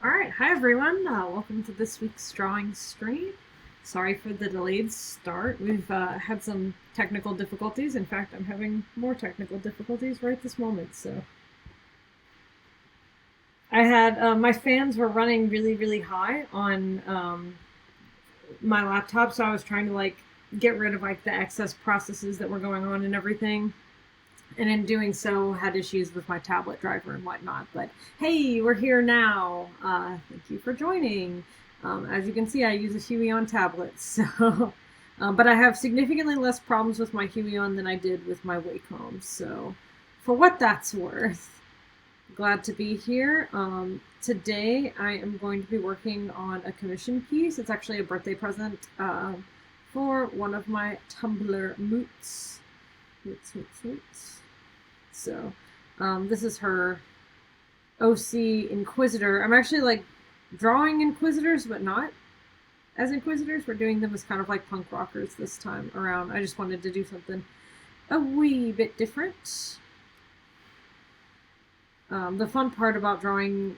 All right, hi everyone. Welcome to this week's drawing stream. Sorry for the delayed start. We've had some technical difficulties. In fact, I'm having more technical difficulties right this moment. So I had my fans were running really, really high on my laptop, so I was trying to get rid of the excess processes that were going on and everything. And in doing so, had issues with my tablet driver and whatnot. But hey, we're here now. Thank you for joining. As you can see, I use a Huion tablet, so but I have significantly less problems with my Huion than I did with my Wacom. So, for what that's worth, glad to be here. Today, I am going to be working on a commission piece. It's actually a birthday present for one of my Tumblr moots. Moots. So, this is her OC Inquisitor. I'm actually drawing Inquisitors, but not as Inquisitors. We're doing them as kind of like punk rockers this time around. I just wanted to do something a wee bit different. The fun part about drawing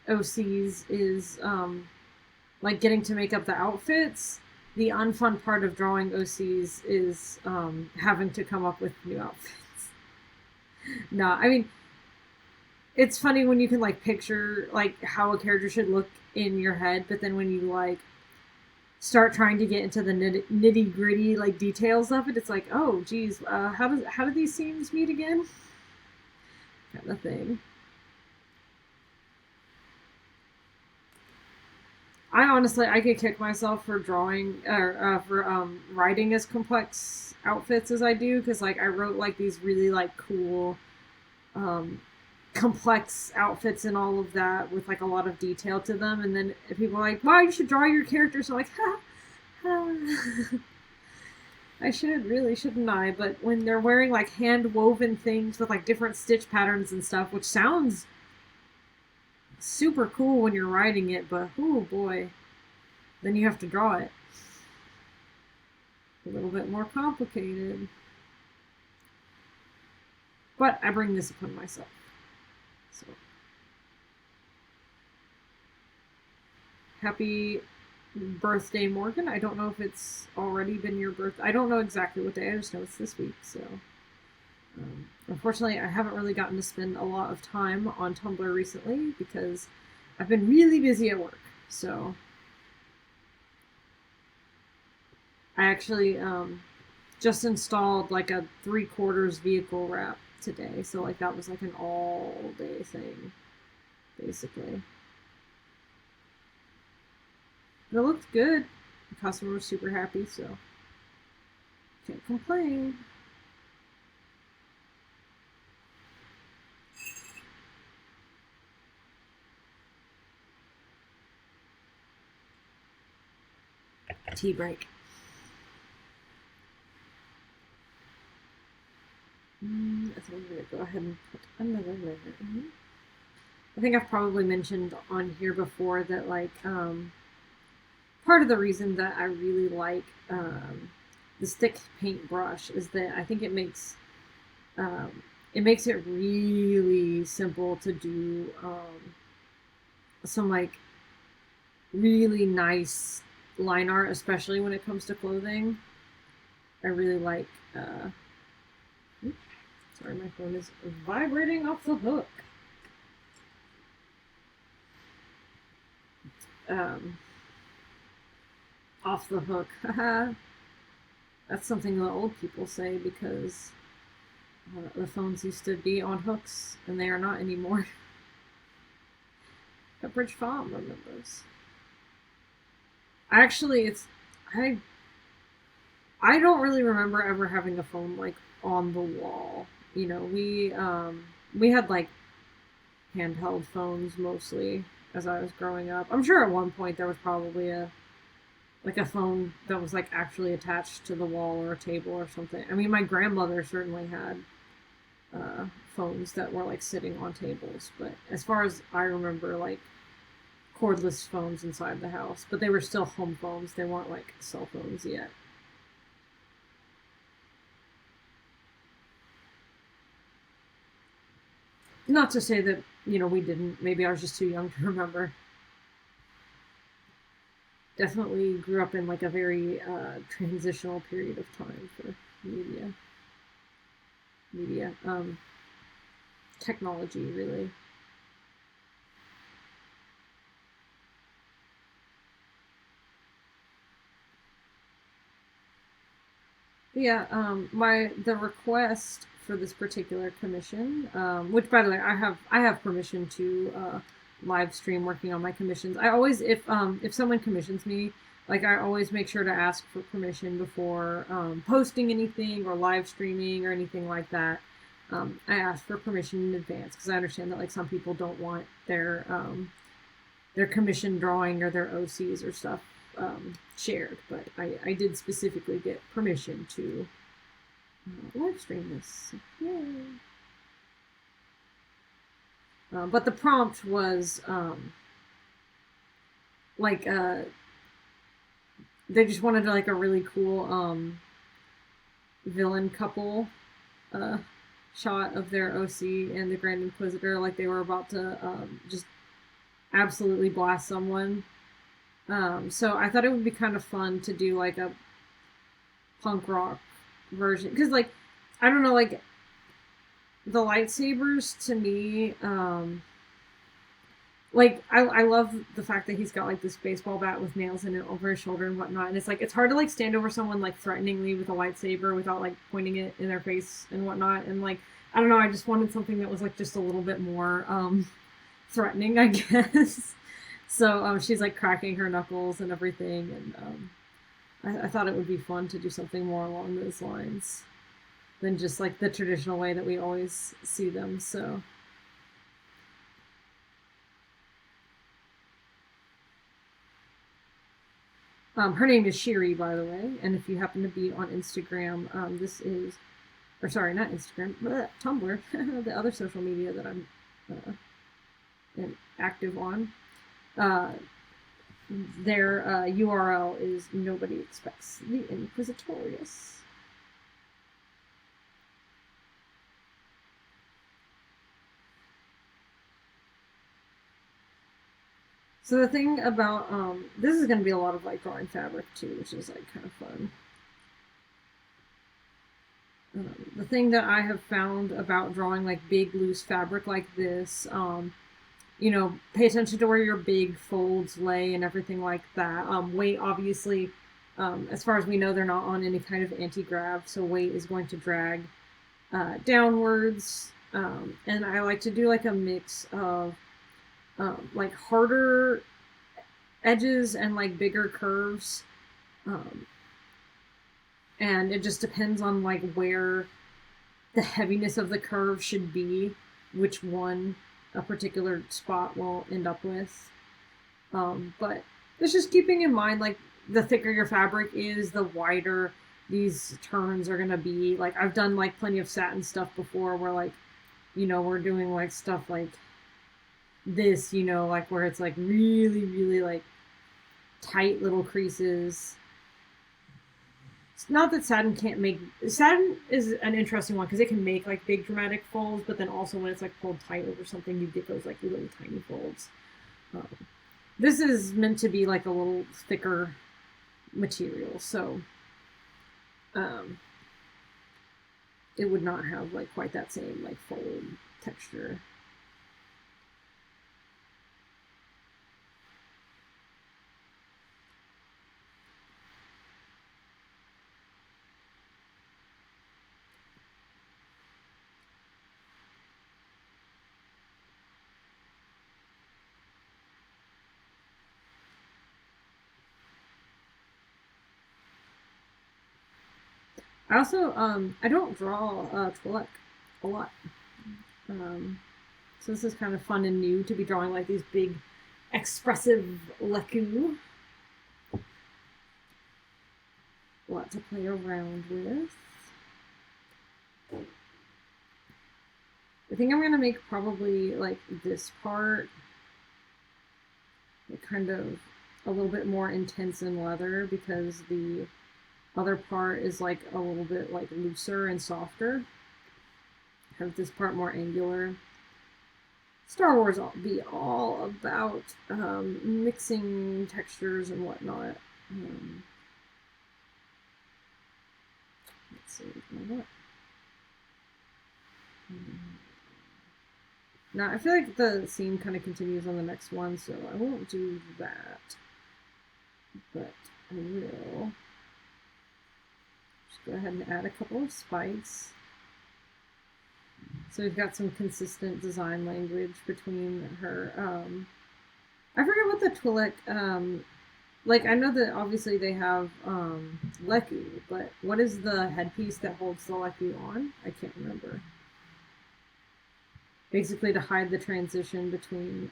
OCs is getting to make up the outfits. The unfun part of drawing OCs is having to come up with new outfits. No, I mean, it's funny when you can picture how a character should look in your head, but then when you start trying to get into the nitty gritty details of it, it's like, oh geez, how do these scenes meet again? Kind of thing. I could kick myself for drawing or for writing as complex outfits as I do, because I wrote these really cool complex outfits and all of that with a lot of detail to them, and then people are like, wow, you should draw your characters. So I'm like, ha. I should, really, shouldn't I? But when they're wearing hand woven things with different stitch patterns and stuff, which sounds super cool when you're writing it, but oh boy, then you have to draw it. A little bit more complicated. But I bring this upon myself. So, happy birthday, Morgan. I don't know if it's already been your birthday. I don't know exactly what day. I just know it's this week. So, unfortunately, I haven't really gotten to spend a lot of time on Tumblr recently because I've been really busy at work. So, I actually just installed a 3/4 vehicle wrap today. So that was an all day thing, basically. And it looked good. The customer was super happy, so can't complain. Tea break. I think I'm going to go ahead and put another layer in. I think I've probably mentioned on here before that part of the reason that I really like the stick paintbrush is that I think it makes it really simple to do some really nice line art, especially when it comes to clothing. I really like sorry, my phone is vibrating off the hook. Off the hook. That's something the old people say because the phones used to be on hooks and they are not anymore. Pepperidge Farm remembers. Actually, I don't really remember ever having a phone on the wall. You know, we had handheld phones mostly as I was growing up. I'm sure at one point there was probably a phone that was actually attached to the wall or a table or something. I mean, my grandmother certainly had phones that were sitting on tables, but as far as I remember, cordless phones inside the house, but they were still home phones. They weren't cell phones yet. Not to say that, we didn't. Maybe I was just too young to remember. definitely grew up in like a very transitional period of time for media technology, really. Yeah, my the request for this particular commission, which by the way, I have permission to live stream working on my commissions. I always, if someone commissions me, like I always make sure to ask for permission before posting anything or live streaming or anything like that. I ask for permission in advance because I understand that like some people don't want their commission drawing or their OCs or stuff shared, but I did specifically get permission to live stream this. Yay! But the prompt was like they just wanted like a really cool villain couple uh, shot of their OC and the Grand Inquisitor, like they were about to just absolutely blast someone. So I thought it would be kind of fun to do like a punk rock version because like I don't know, like the lightsabers to me like I love the fact that he's got like this baseball bat with nails in it over his shoulder and whatnot, and it's like it's hard to like stand over someone like threateningly with a lightsaber without like pointing it in their face and whatnot, and like I don't know, I just wanted something that was like just a little bit more threatening, I guess. So she's like cracking her knuckles and everything, and I thought it would be fun to do something more along those lines than just like the traditional way that we always see them. So her name is Shiri, by the way, and if you happen to be on Instagram, this is, or sorry, not Instagram, but Tumblr, the other social media that I'm active on. Uh, their URL is Nobody Expects the Inquisitorious. So the thing about this is going to be a lot of like drawing fabric too, which is like kind of fun. The thing that I have found about drawing like big loose fabric like this, you know, pay attention to where your big folds lay and everything like that. Weight, obviously, as far as we know, they're not on any kind of anti-grav, so weight is going to drag downwards. And I like to do like a mix of like harder edges and like bigger curves. And it just depends on like where the heaviness of the curve should be, which one a particular spot will end up with. But it's just keeping in mind like the thicker your fabric is, the wider these turns are gonna be. Like I've done like plenty of satin stuff before where like, you know, we're doing like stuff like this, you know, like where it's like really, really like tight little creases. It's not that satin can't make, satin is an interesting one because it can make like big dramatic folds, but then also when it's like pulled tight over something, you get those like really tiny folds. Um, this is meant to be like a little thicker material, so it would not have like quite that same like fold texture. I also I don't draw Twi'lek a lot. So this is kind of fun and new to be drawing like these big expressive Leku. A lot to play around with. I think I'm gonna make probably like this part kind of a little bit more intense in leather because the other part is like a little bit like looser and softer. Have this part more angular. Star Wars be all about mixing textures and whatnot. Let's see, what? Now, I feel like the scene kind of continues on the next one, so I won't do that. But I will just go ahead and add a couple of spikes. So we've got some consistent design language between her. I forget what the Twi'lek, like, I know that obviously they have Leku, but what is the headpiece that holds the Leku on? I can't remember. Basically to hide the transition between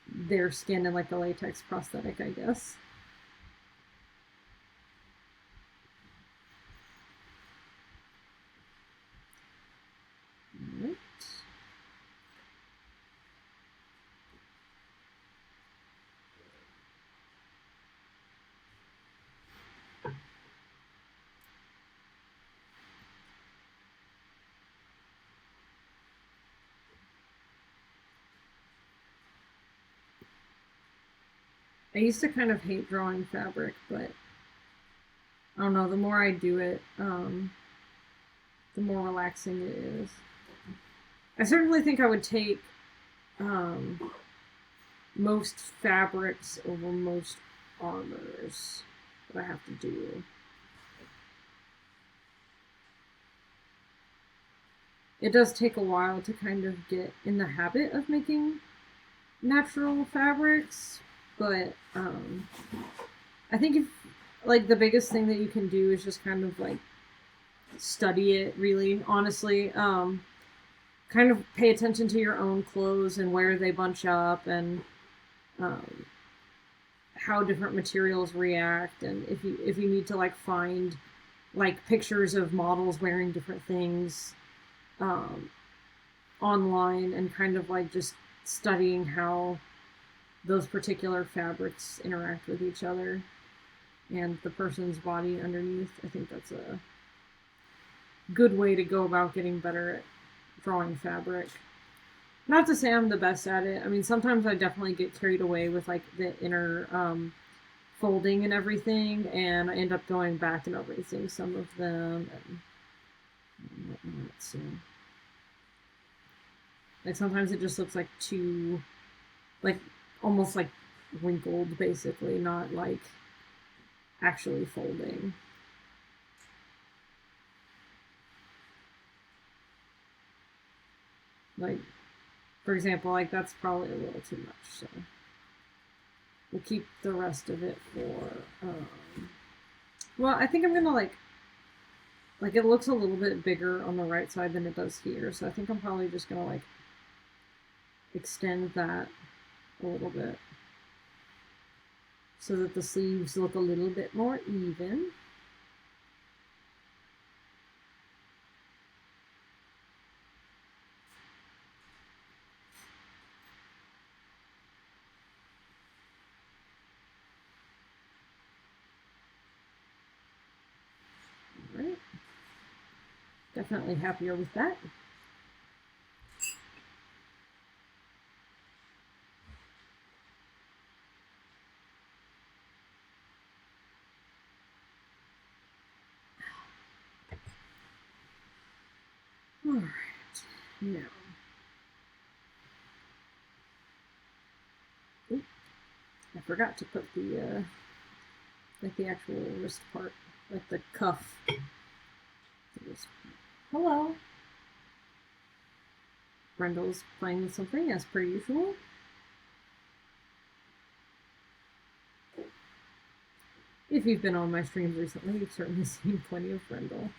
their skin and like the latex prosthetic, I guess. All right. I used to kind of hate drawing fabric, but I don't know, the more I do it, the more relaxing it is. I certainly think I would take most fabrics over most armors that I have to do. It does take a while to kind of get in the habit of making natural fabrics, but I think if like the biggest thing that you can do is just kind of like study it really honestly, kind of pay attention to your own clothes and where they bunch up and how different materials react, and if you need to like find like pictures of models wearing different things online and kind of like just studying how those particular fabrics interact with each other and the person's body underneath. I think that's a good way to go about getting better at drawing fabric. Not to say I'm the best at it. I mean, sometimes I definitely get carried away with like the inner folding and everything, and I end up going back and erasing some of them and whatnot. So, like sometimes it just looks like too, like almost like wrinkled, basically, not like actually folding. Like, for example, like that's probably a little too much, so we'll keep the rest of it for, well, I think I'm gonna like it looks a little bit bigger on the right side than it does here, so I think I'm probably just gonna like extend that a little bit so that the sleeves look a little bit more even. All right. Definitely happier with that. All right, now. Ooh, I forgot to put the like the actual wrist part, like the cuff. Hello. Brendel's playing with something as per usual. If you've been on my streams recently, you've certainly seen plenty of Brendel.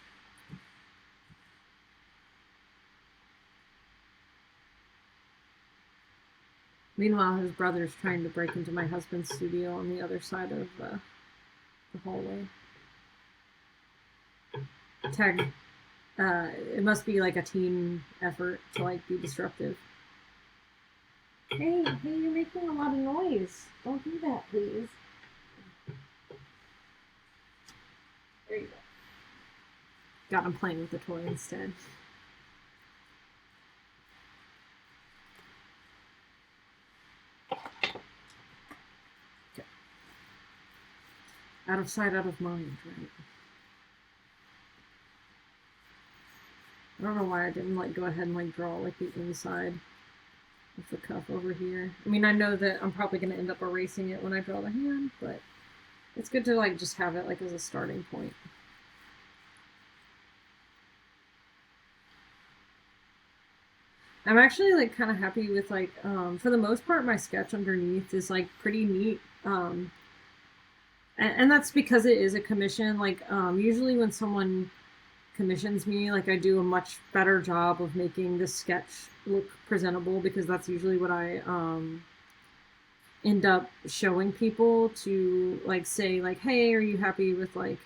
Meanwhile, his brother's trying to break into my husband's studio on the other side of the hallway. Tag. It must be like a team effort to like be disruptive. Hey, you're making a lot of noise. Don't do that, please. There you go. Got him playing with the toy instead. Out of sight, out of mind, right? I don't know why I didn't like go ahead and like draw like the inside of the cuff over here. I mean, I know that I'm probably going to end up erasing it when I draw the hand, but it's good to like just have it like as a starting point. I'm actually like kind of happy with like for the most part my sketch underneath is like pretty neat. And that's because it is a commission. Like usually when someone commissions me, like I do a much better job of making the sketch look presentable, because that's usually what I end up showing people to like say like, hey, are you happy with like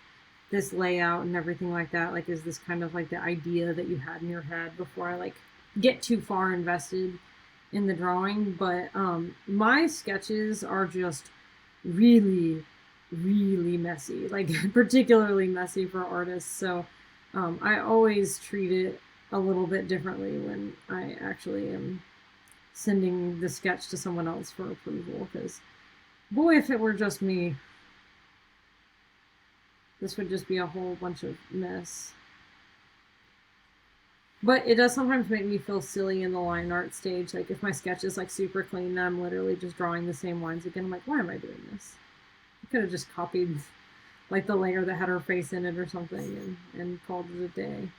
this layout and everything like that? Like, is this kind of like the idea that you had in your head before I like get too far invested in the drawing? But my sketches are just really, really messy, like particularly messy for artists. So I always treat it a little bit differently when I actually am sending the sketch to someone else for approval, because boy, if it were just me, this would just be a whole bunch of mess. But it does sometimes make me feel silly in the line art stage. Like if my sketch is like super clean and I'm literally just drawing the same lines again, I'm like, why am I doing this? I could have just copied like the layer that had her face in it or something and called it a day.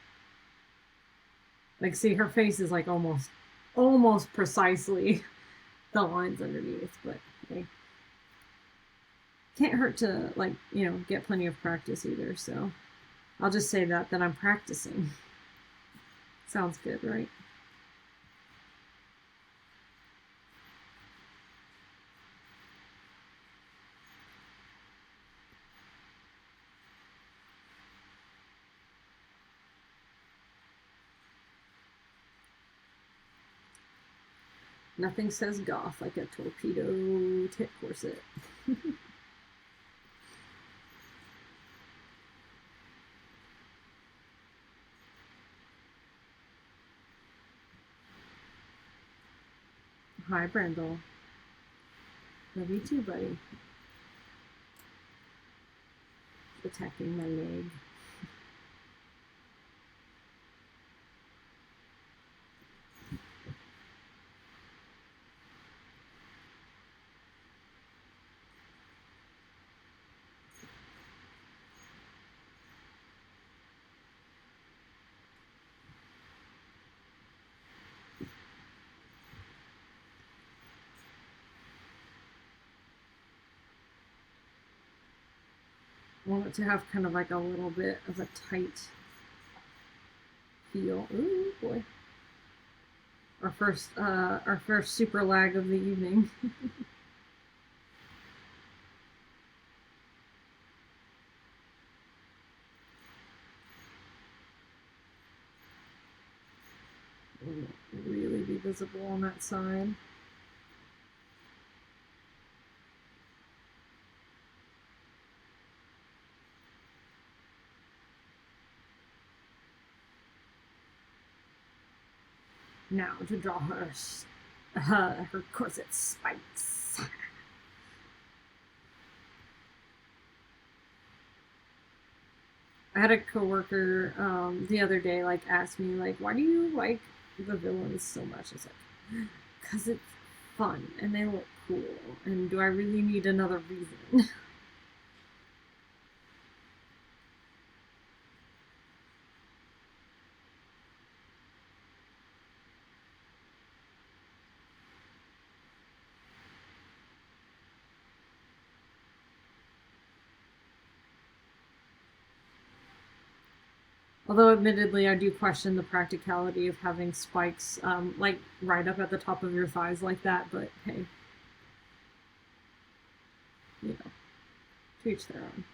Like, see, her face is like almost precisely the lines underneath, but hey, can't hurt to like, you know, get plenty of practice either. So I'll just say that I'm practicing. Sounds good, right? Nothing says goth like a torpedo tip corset. Hi, Brandel. Love you too, buddy. Attacking my leg. I want it to have kind of like a little bit of a tight feel. Ooh, boy. Our first super lag of the evening. Really be visible on that side. Now to draw her corset spikes. I had a coworker the other day like ask me like, why do you like the villains so much? It's like, because it's fun and they look cool, and do I really need another reason? Although, admittedly, I do question the practicality of having spikes like right up at the top of your thighs like that, but hey, you know, to each their own.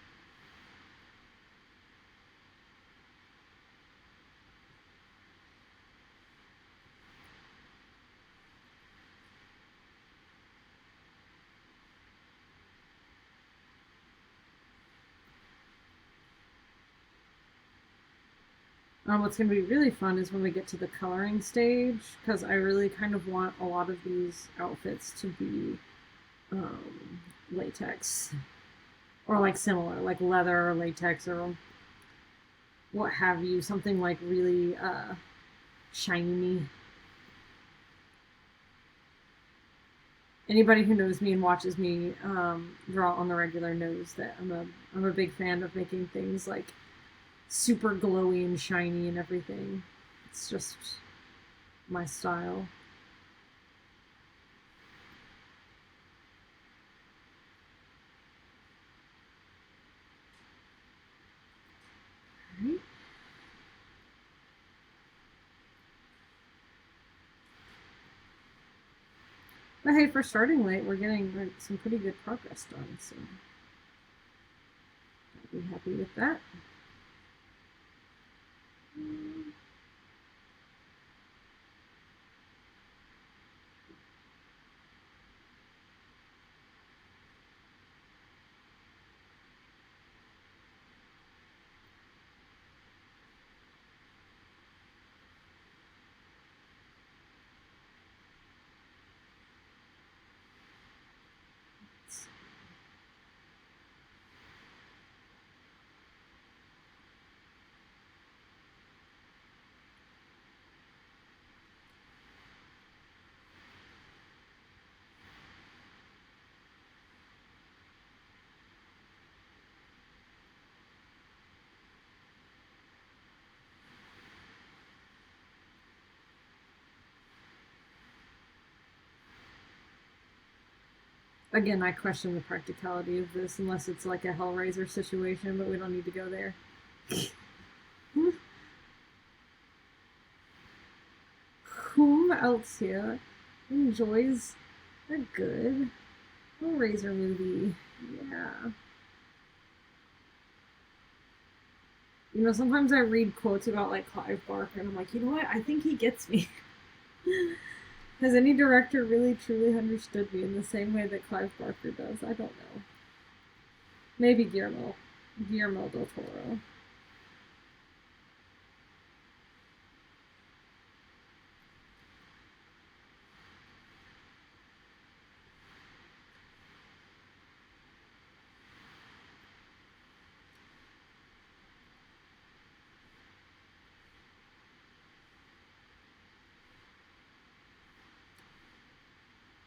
What's going to be really fun is when we get to the coloring stage, because I really kind of want a lot of these outfits to be latex. or like similar, like leather or latex or what have you, something like really shiny. Anybody who knows me and watches me draw on the regular knows that I'm a big fan of making things like super glowy and shiny and everything. It's just my style. Right. But hey, for starting late, we're getting like, some pretty good progress done, so I'll be happy with that. Again, I question the practicality of this unless it's like a Hellraiser situation, but we don't need to go there. Whom else here enjoys a good Hellraiser movie? Yeah. You know, sometimes I read quotes about like Clive Barker and I'm like, you know what? I think he gets me. Has any director really truly understood me in the same way that Clive Barker does? I don't know. Maybe Guillermo del Toro.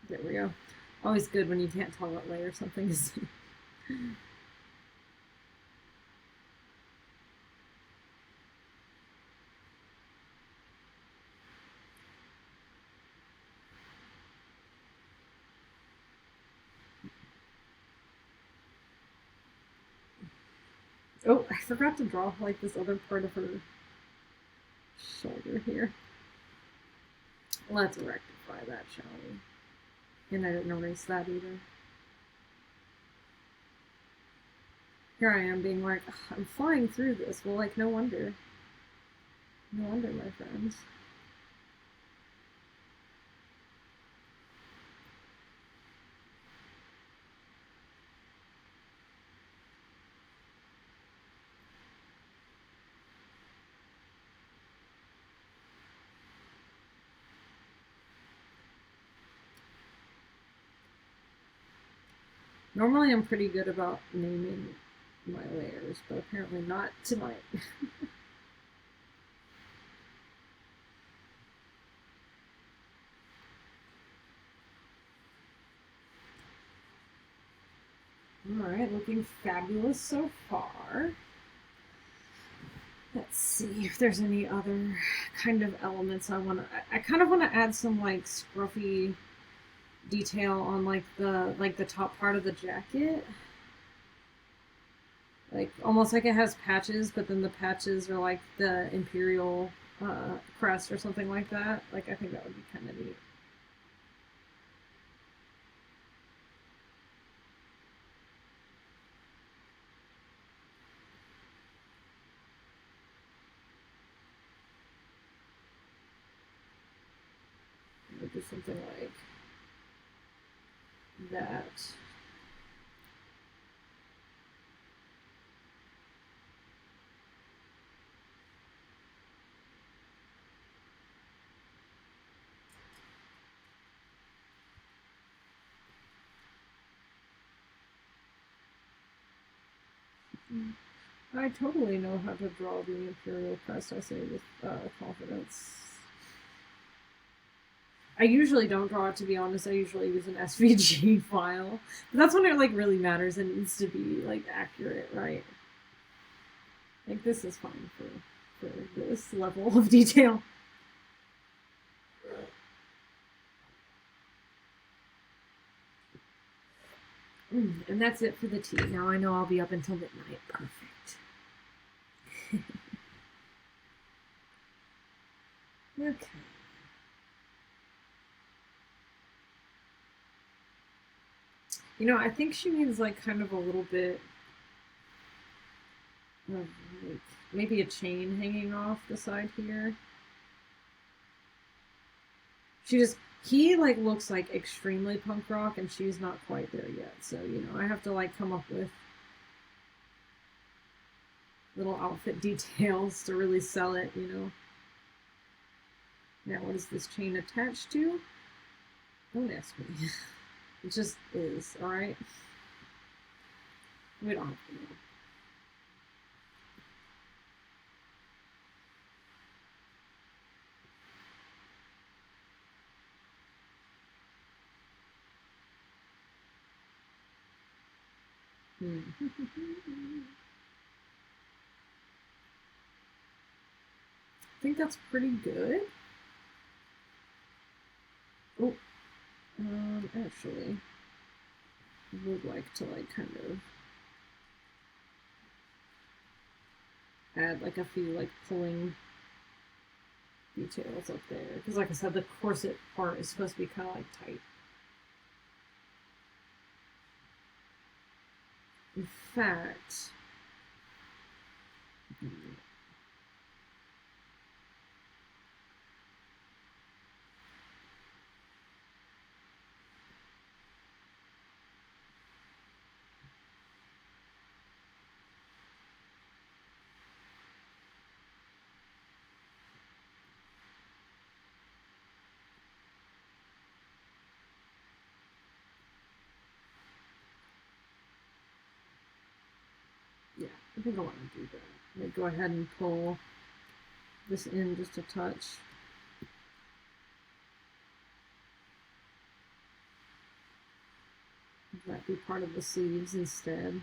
There we go. Always good when you can't tell what layer something is. Oh, I forgot to draw like this other part of her shoulder here. Let's rectify that, shall we? And I didn't erase that either. Here I am being like, I'm flying through this. Well, like, no wonder. No wonder, my friends. Normally I'm pretty good about naming my layers, but apparently not tonight. Alright, looking fabulous so far. Let's see if there's any other kind of elements I want to... I kind of want to add some, like, scruffy detail on, like, the top part of the jacket. Like, almost like it has patches, but then the patches are, like, the Imperial crest or something like that. Like, I think that would be kind of neat. Do something like that. I totally know how to draw the Imperial Crest, I say with confidence. I usually don't draw it, to be honest. I usually use an SVG file. But that's when it like really matters and needs to be like accurate, right? Like this is fine for this level of detail. And that's it for the tea. Now I know I'll be up until midnight. Perfect. Okay. You know, I think she needs like kind of a little bit of like maybe a chain hanging off the side here. He like looks like extremely punk rock and she's not quite there yet. So, you know, I have to like come up with little outfit details to really sell it, you know. Now, what is this chain attached to? Don't ask me. It just is, alright? We don't have to know. I think that's pretty good. Oh, actually, I would like to like kind of add like a few like pulling details up there because, like I said, the corset part is supposed to be kind of like tight. In fact, yeah, I think I want to do that. Like, go ahead and pull this in just a touch. Have that be part of the sleeves instead.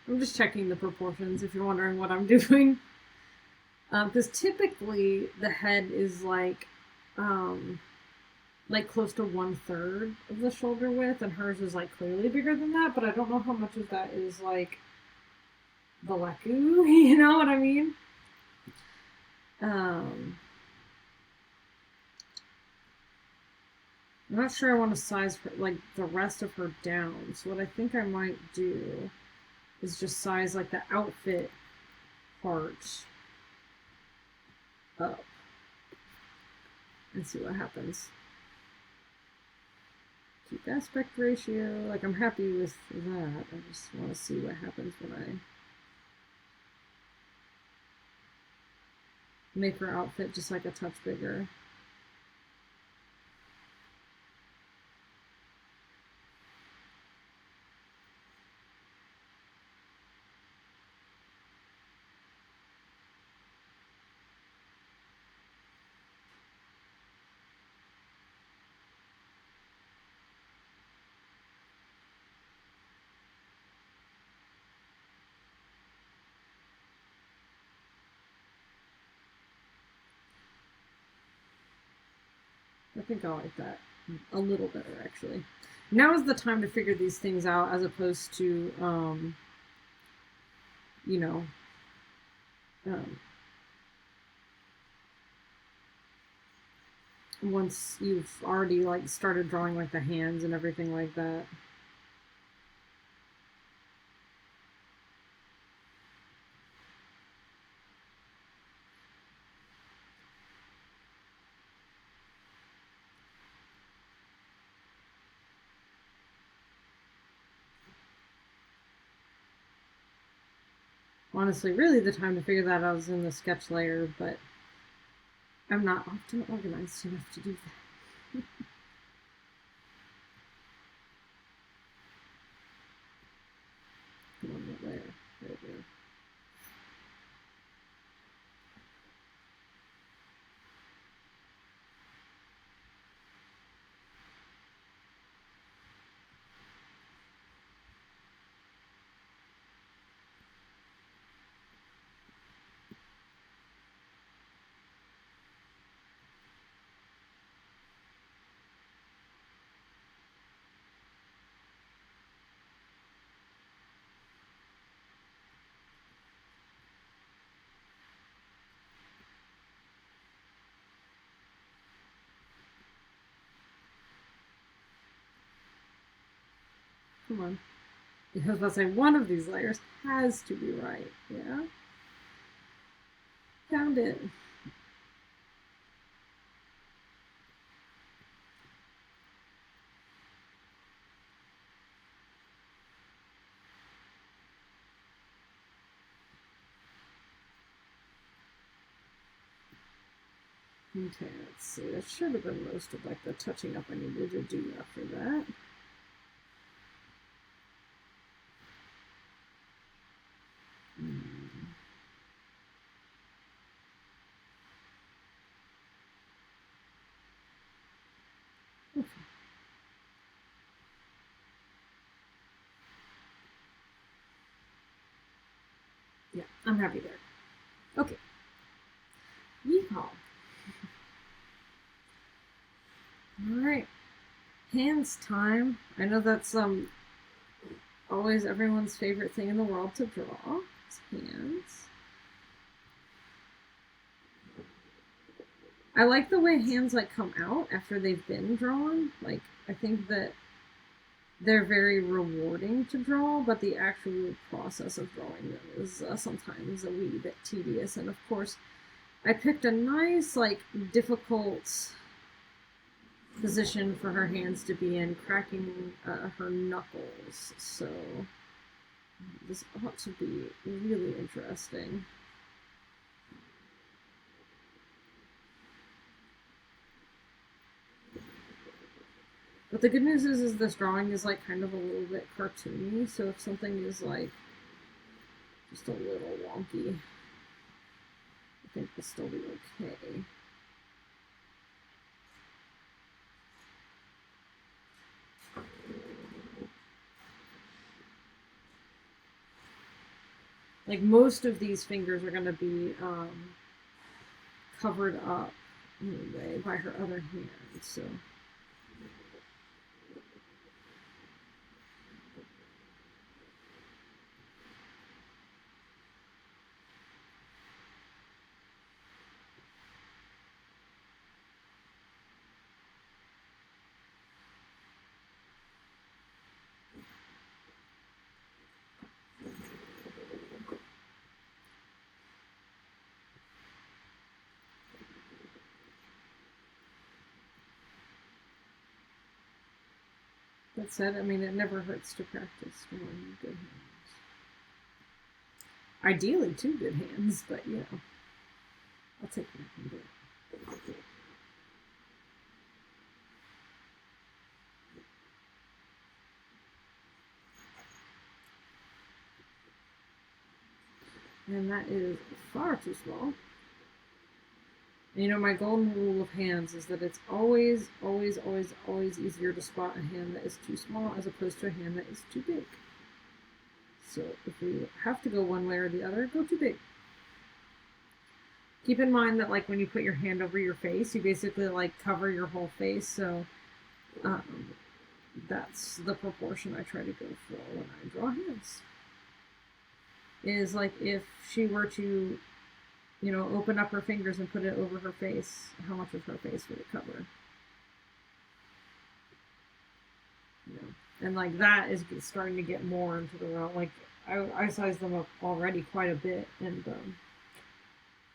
I'm just checking the proportions if you're wondering what I'm doing. Because typically the head is like close to 1/3 of the shoulder width, and hers is like clearly bigger than that. But I don't know how much of that is like the Leku. You know what I mean? I'm not sure I want to size her, like the rest of her down. So what I think I might do is just size like the outfit part up and see what happens. Keep aspect ratio. Like, I'm happy with that. I just want to see what happens when I make her outfit just like a touch bigger. I think I like that a little better, actually. Now is the time to figure these things out as opposed to, you know, um, once you've already like started drawing like the hands and everything like that. Honestly, really the time to figure that out is in the sketch layer, but I'm not often organized enough to do that. Come on, that layer. There we go. Come on. I was about to say, one of these layers has to be right. Yeah? Found it. Okay, let's see. That should have been most of like the touching up I needed to do after that. Okay. Yeah, I'm happy there. Okay. Yeehaw. Alright. Hands time. I know that's always everyone's favorite thing in the world to draw. It's hands. I like the way hands like come out after they've been drawn. Like I think that they're very rewarding to draw, but the actual process of drawing them is sometimes a wee bit tedious. And of course, I picked a nice, like, difficult position for her hands to be in, cracking her knuckles. So this ought to be really interesting. But the good news is this drawing is like kind of a little bit cartoony, so if something is like just a little wonky, I think we'll still be okay. Like most of these fingers are going to be covered up anyway by her other hand, so. That said, I mean, it never hurts to practice drawing good hands. Ideally, two good hands, but you know, I'll take what I can do. And that is far too small. And, you know, my golden rule of hands is that it's always, always, always, always easier to spot a hand that is too small as opposed to a hand that is too big. So if we have to go one way or the other, go too big. Keep in mind that like when you put your hand over your face, you basically like cover your whole face. So um, that's the proportion I try to go for when I draw hands. Is like if she were to, you know, open up her fingers and put it over her face, how much of her face would it cover? You know, and like that is starting to get more into the realm. Like I sized them up already quite a bit, and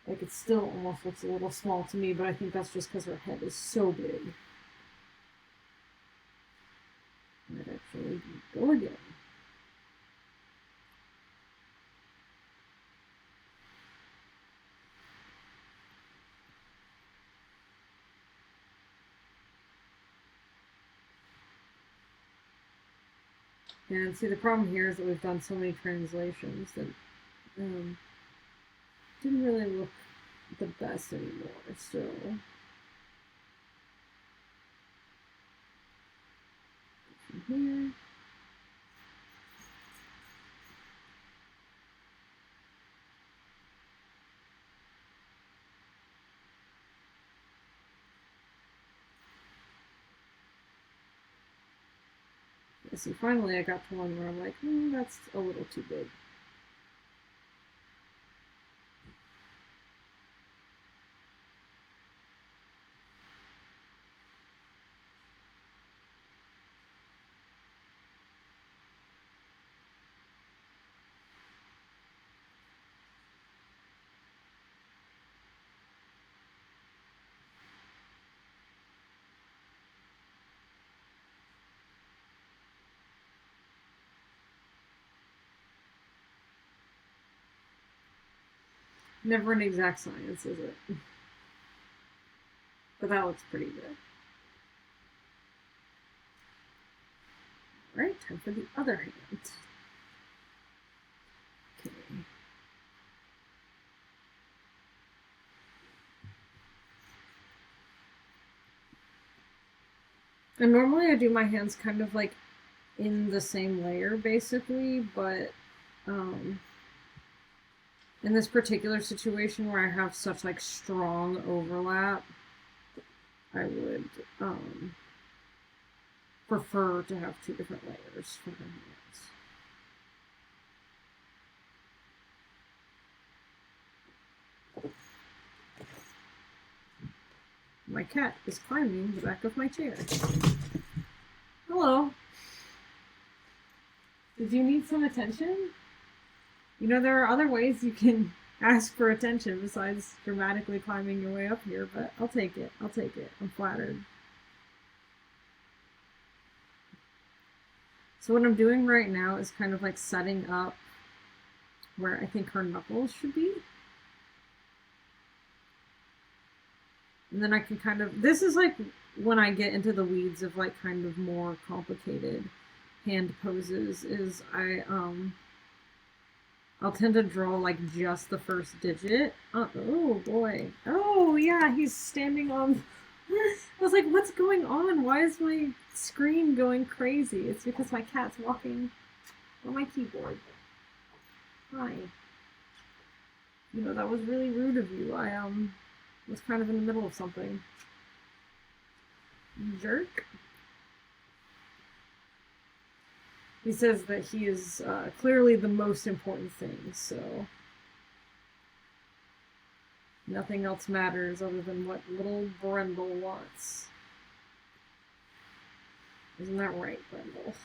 like it still almost looks a little small to me, but I think that's just because her head is so big. Might actually go again. And see, the problem here is that we've done so many translations that didn't really look the best anymore. So here. See, finally I got to one where I'm like, that's a little too big. Never an exact science, is it? But that looks pretty good. Alright, time for the other hand. Okay. And normally I do my hands kind of like in the same layer, basically, but in this particular situation where I have such like strong overlap, I would prefer to have two different layers for the hands. My cat is climbing the back of my chair. Hello. Did you need some attention? You know, there are other ways you can ask for attention besides dramatically climbing your way up here, but I'll take it. I'll take it. I'm flattered. So what I'm doing right now is kind of like setting up where I think her knuckles should be. And then I can kind of, this is like when I get into the weeds of like kind of more complicated hand poses, is I'll tend to draw like just the first digit. Oh boy. Oh yeah, he's standing on. I was like, what's going on? Why is my screen going crazy? It's because my cat's walking on my keyboard. Hi. You know, that was really rude of you. I was kind of in the middle of something. Jerk. He says that he is clearly the most important thing, so nothing else matters other than what little Brendel wants. Isn't that right, Brendel?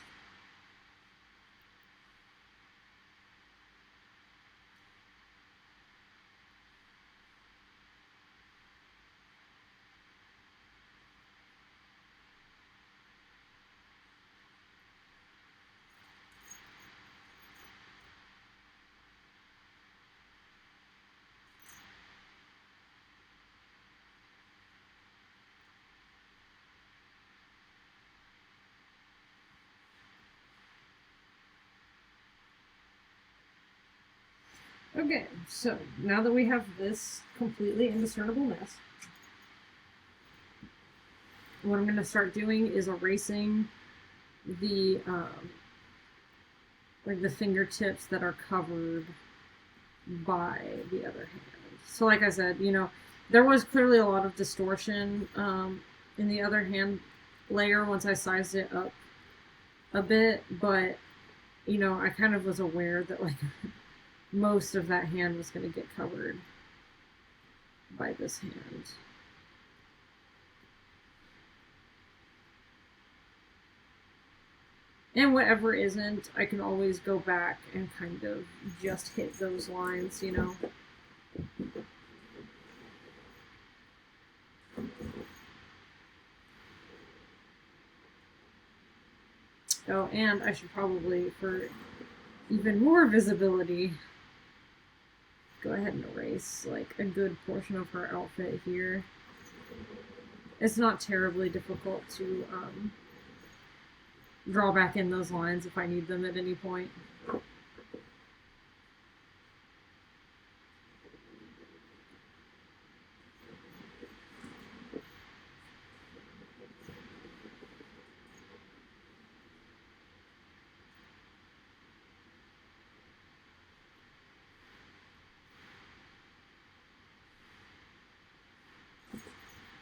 Okay, so now that we have this completely indiscernible mess, what I'm going to start doing is erasing the like the fingertips that are covered by the other hand. So like I said, there was clearly a lot of distortion in the other hand layer once I sized it up a bit, but I kind of was aware that like most of that hand was going to get covered by this hand. And whatever isn't, I can always go back and kind of just hit those lines, Oh, and I should probably, for even more visibility, go ahead and erase like a good portion of her outfit here. It's not terribly difficult to draw back in those lines if I need them at any point.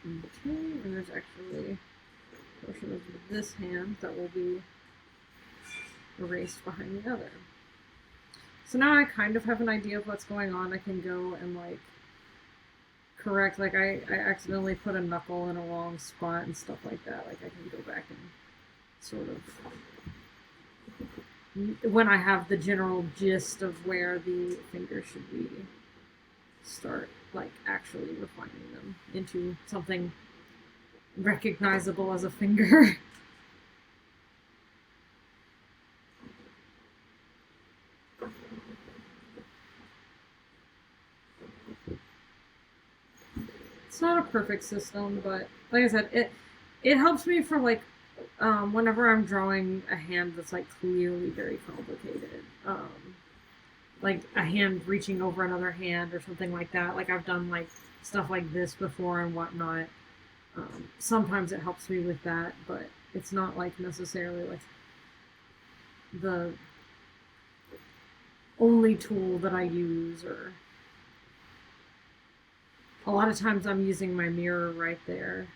Okay, and there's actually a portion of this hand that will be erased behind the other. So now I kind of have an idea of what's going on. I can go and like correct, like I accidentally put a knuckle in a wrong spot and stuff like that. Like I can go back and sort of, when I have the general gist of where the finger should be, start like actually refining them into something recognizable as a finger. It's not a perfect system, but like I said, it helps me for like whenever I'm drawing a hand that's like clearly very complicated. Like a hand reaching over another hand or something like that. Like I've done like stuff like this before and whatnot. Sometimes it helps me with that, but it's not like necessarily like the only tool that I use, or a lot of times I'm using my mirror right there.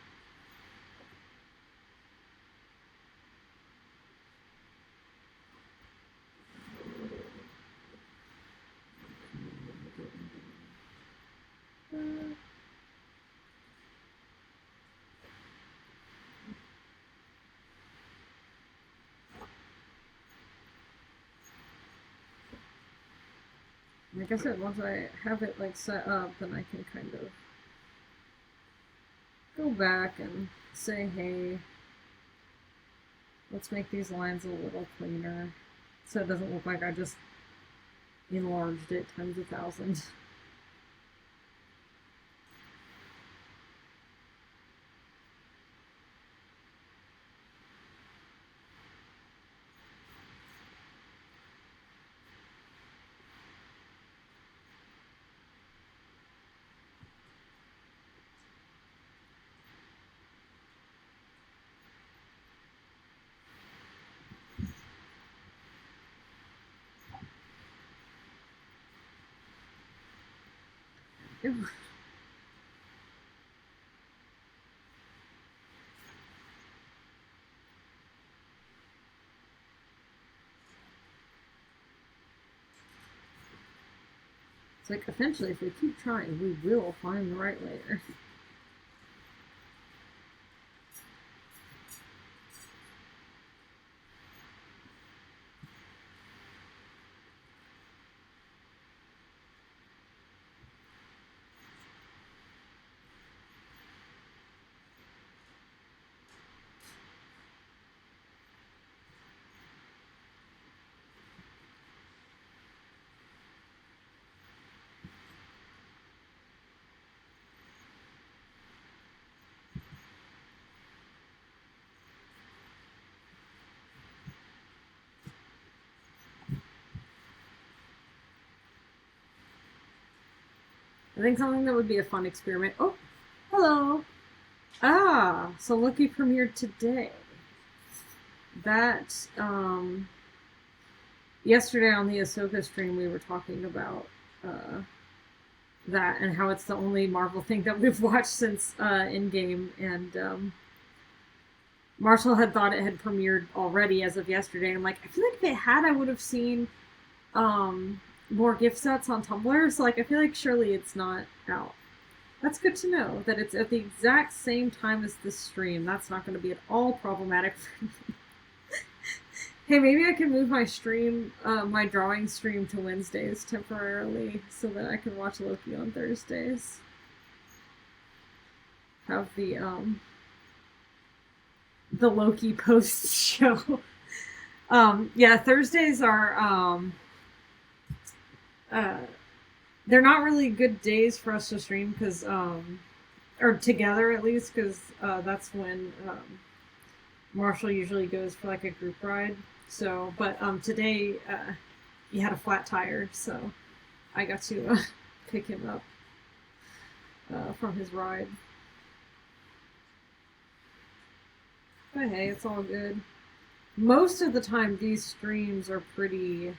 Like I said, once I have it like set up, then I can kind of go back and say, hey, let's make these lines a little cleaner so it doesn't look like I just enlarged it times 1,000. Ew. It's like eventually, if we keep trying, we will find the right layer. I think something that would be a fun experiment. Oh, hello. Ah, so Lucky premiered today. That, yesterday on the Ahsoka stream, we were talking about that and how it's the only Marvel thing that we've watched since Endgame. And Marshall had thought it had premiered already as of yesterday. And I'm like, I feel like if it had, I would have seen more gift sets on Tumblr. So like, I feel like surely it's not out. That's good to know that it's at the exact same time as this stream. That's not going to be at all problematic for me. Hey, maybe I can move my stream, my drawing stream to Wednesdays temporarily so that I can watch Loki on Thursdays. Have the Loki post show. Yeah, Thursdays are they're not really good days for us to stream because or together at least, because that's when Marshall usually goes for like a group ride. So, but today he had a flat tire, so I got to pick him up from his ride. But hey, it's all good. Most of the time, these streams are pretty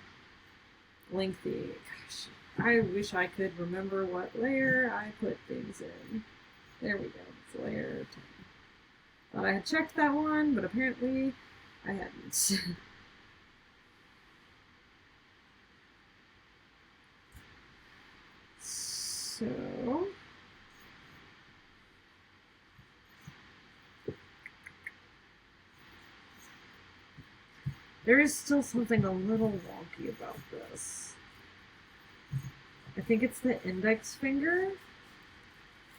lengthy. Gosh, I wish I could remember what layer I put things in. There we go. It's layer 10. Thought I had checked that one, but apparently I hadn't. So there is still something a little wonky about this. I think it's the index finger,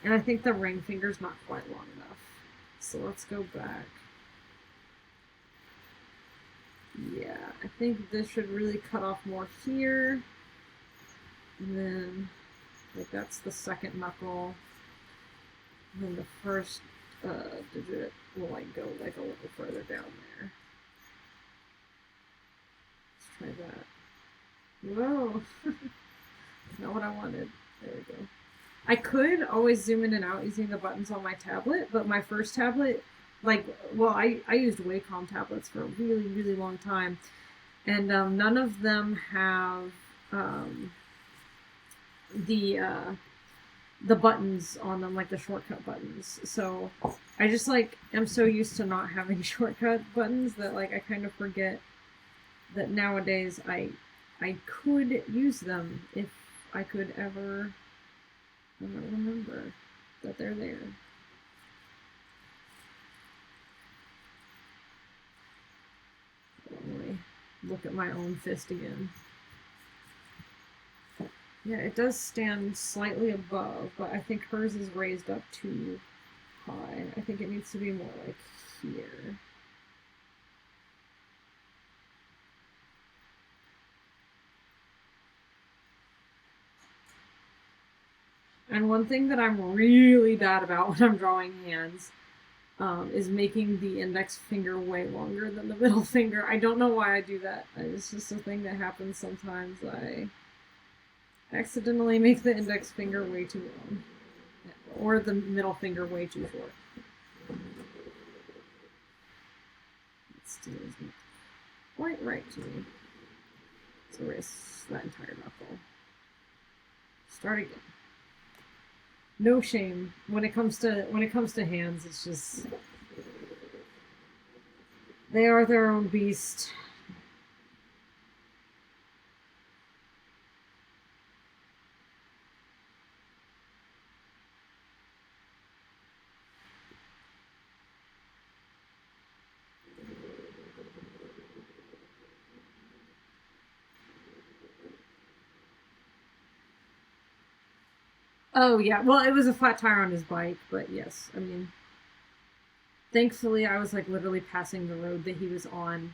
and I think the ring finger's not quite long enough. So let's go back. Yeah, I think this should really cut off more here. And then, like, that's the second knuckle. And then the first digit will, like, go, like, a little further down there. Let's try that. Whoa! Not what I wanted. There we go. I could always zoom in and out using the buttons on my tablet, but my first tablet, like, well, I used Wacom tablets for a really, really long time, and none of them have the buttons on them, like the shortcut buttons. So I just like am so used to not having shortcut buttons that like I kind of forget that nowadays I could use them if I could ever remember that they're there. Anyway, look at my own fist again. Yeah, it does stand slightly above, but I think hers is raised up too high. I think it needs to be more like here. And one thing that I'm really bad about when I'm drawing hands is making the index finger way longer than the middle finger. I don't know why I do that. It's just a thing that happens sometimes. I accidentally make the index finger way too long. Or the middle finger way too short. It still isn't quite right to me. Let's erase that entire knuckle. Start again. No shame when it comes to hands. It's just they are their own beast. Oh yeah, well it was a flat tire on his bike, but yes, I mean, thankfully I was like literally passing the road that he was on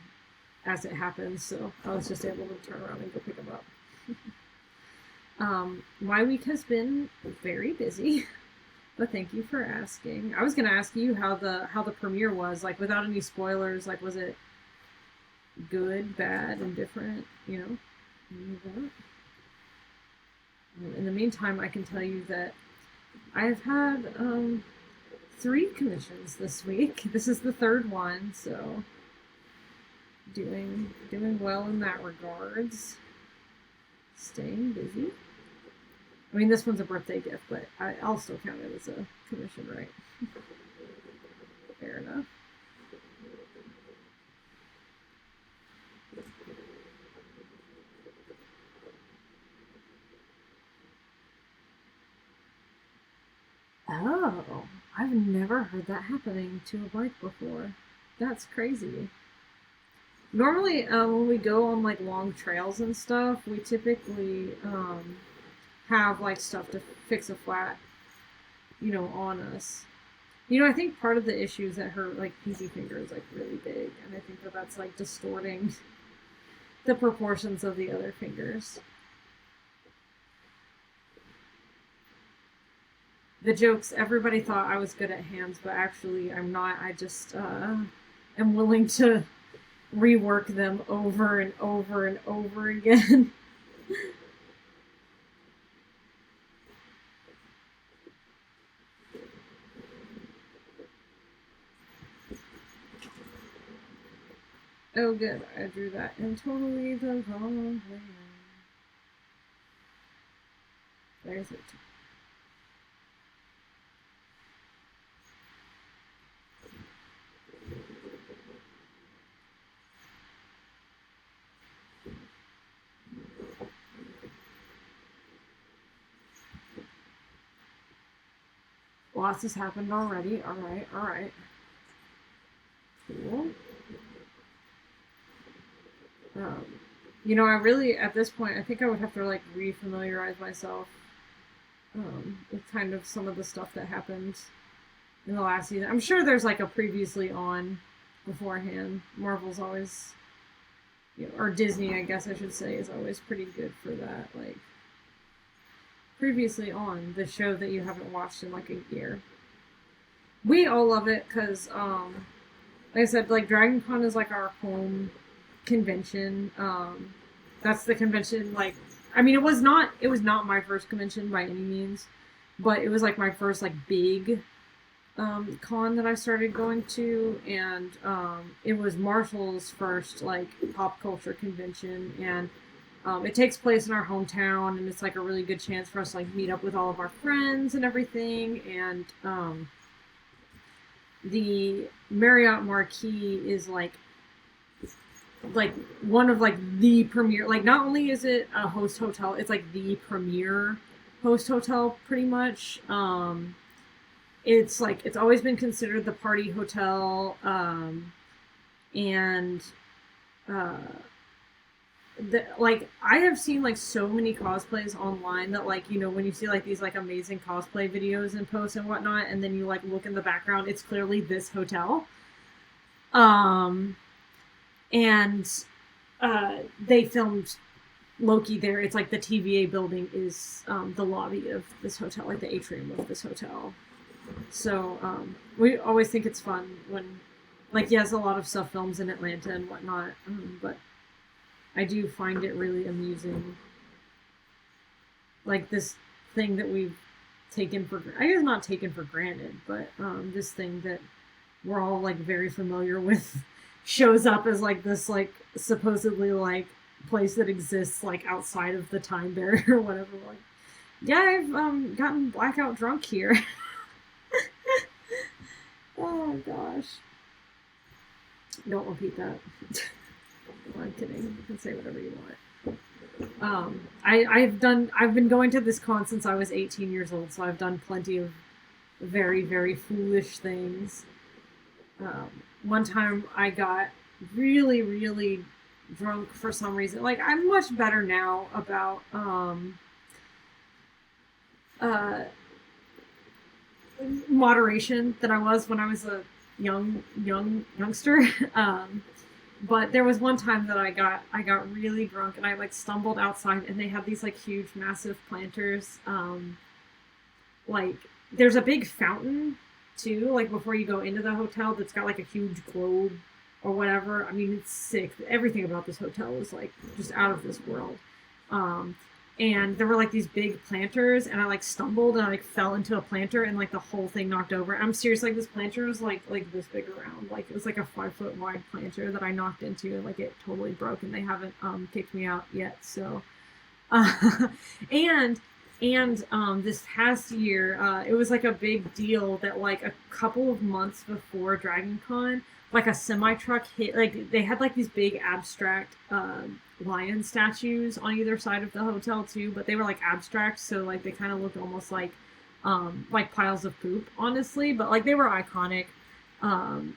as it happened, so I was just able to turn around and go pick him up. My week has been very busy, but thank you for asking. I was gonna ask you how the premiere was, like without any spoilers. Like, was it good, bad, indifferent? You know. In the meantime, I can tell you that I've had 3 commissions this week. This is the 3rd one, so doing well in that regards. Staying busy. I mean, this one's a birthday gift, but I'll still count it as a commission, right? Fair enough. Oh, I've never heard that happening to a bike before. That's crazy. Normally, when we go on like long trails and stuff, we typically have like stuff to fix a flat, on us. I think part of the issue is that her like pinky finger is like really big, and I think that that's like distorting the proportions of the other fingers. The jokes, everybody thought I was good at hands, but actually I'm not. I just am willing to rework them over and over and over again. Oh, good. I drew that in totally the wrong way. There's it. Lots has happened already. All right, all right. Cool. Um, I really, at this point, I think I would have to like refamiliarize myself with kind of some of the stuff that happened in the last season. I'm sure there's like a previously on beforehand. Marvel's always, or Disney, I guess I should say, is always pretty good for that. Like, previously on the show that you haven't watched in like a year. We all love it because, like I said, like Dragon Con is like our home convention. That's the convention. Like, I mean, it was not my first convention by any means, but it was like my first like big con that I started going to, and it was Marshall's first like pop culture convention, and it takes place in our hometown, and it's like a really good chance for us to like meet up with all of our friends and everything. And the Marriott Marquis is like one of like the premier, like not only is it a host hotel, it's like the premier host hotel pretty much. It's like it's always been considered the party hotel, and uh like I have seen like so many cosplays online that like when you see like these like amazing cosplay videos and posts and whatnot, and then you like look in the background, it's clearly this hotel. um and they filmed Loki there. It's like the TVA building is the lobby of this hotel, like the atrium of this hotel. So we always think it's fun when, like, yes, a lot of stuff films in Atlanta and whatnot, but I do find it really amusing. Like this thing that we've taken for, I guess not taken for granted, but this thing that we're all like very familiar with shows up as like this like supposedly like place that exists like outside of the time barrier or whatever. Like, yeah, I've gotten blackout drunk here. Oh gosh. Don't repeat that. No, I'm kidding. You can say whatever you want. I've been going to this con since I was 18 years old, so I've done plenty of very, very foolish things. One time I got really, really drunk for some reason. Like, I'm much better now about uh, moderation than I was when I was a youngster. But there was one time that I got really drunk, and I like stumbled outside, and they have these like huge massive planters. Like there's a big fountain too, like before you go into the hotel, that's got like a huge globe or whatever. I mean, it's sick. Everything about this hotel is like just out of this world. And there were like these big planters, and I like stumbled and I like fell into a planter, and like the whole thing knocked over. I'm serious, like this planter was like this big around, like it was like a 5 foot wide planter that I knocked into, and like it totally broke, and they haven't kicked me out yet. So and And this past year, it was like a big deal that like a couple of months before Dragon Con, like a semi truck hit. Like they had like these big abstract lion statues on either side of the hotel too, but they were like abstract, so like they kind of looked almost like piles of poop, honestly. But like they were iconic. Um,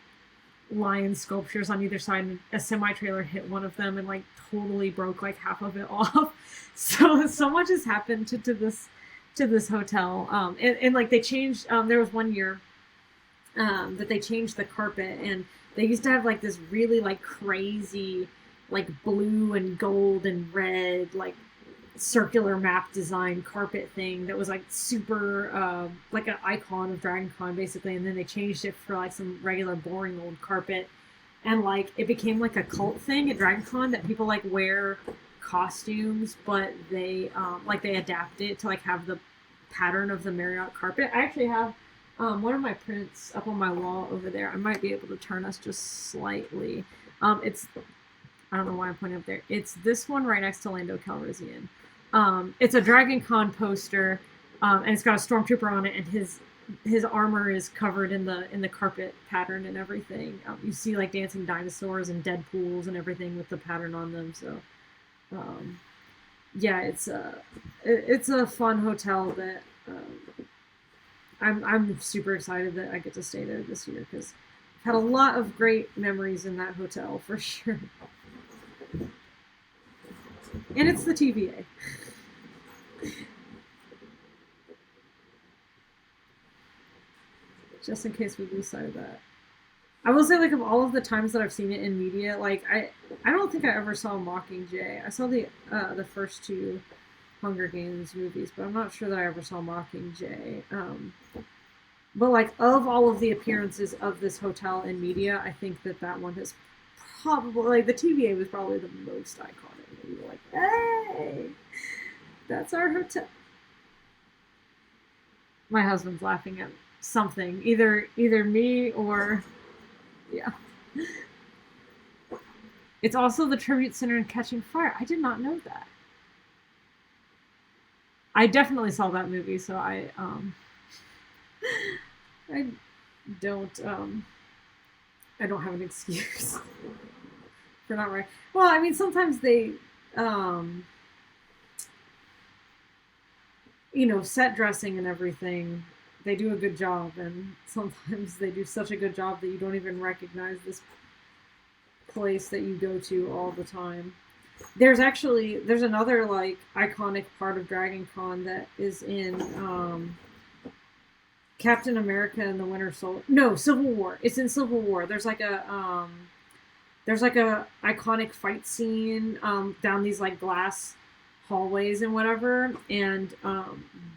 Lion sculptures on either side, and a semi trailer hit one of them and like totally broke like half of it off. So much has happened to this hotel. And like they changed. There was one year that they changed the carpet, and they used to have like this really like crazy like blue and gold and red like circular map design carpet thing that was like super like an icon of Dragon Con basically, and then they changed it for like some regular boring old carpet, and like it became like a cult thing at Dragon Con that people like wear costumes, but they like they adapt it to like have the pattern of the Marriott carpet. I actually have one of my prints up on my wall over there. I might be able to turn us just slightly. It's I don't know why I'm pointing up there. It's this one right next to Lando Calrissian. It's a Dragon Con poster, and it's got a stormtrooper on it, and his armor is covered in the carpet pattern and everything. You see like dancing dinosaurs and dead pools and everything with the pattern on them. So, um, yeah, it's a fun hotel that I'm super excited that I get to stay there this year because I've had a lot of great memories in that hotel for sure. And it's the TVA. Just in case we lose sight of that. I will say, like, of all of the times that I've seen it in media, like, I don't think I ever saw Mockingjay. I saw the first two Hunger Games movies, but I'm not sure that I ever saw Mockingjay. But like, of all of the appearances of this hotel in media, I think that one has probably like the TVA was probably the most iconic. You were like, hey, that's our hotel. My husband's laughing at something, either me or yeah. It's also the tribute center in Catching Fire. I did not know that. I definitely saw that movie, so I don't I don't have an excuse for not right. Well, I mean sometimes they um set dressing and everything, they do a good job, and sometimes they do such a good job that you don't even recognize this place that you go to all the time. There's another like iconic part of Dragon Con that is in Captain America and the Winter Soldier. No, Civil War. It's in Civil War. There's like a iconic fight scene down these like glass hallways and whatever, and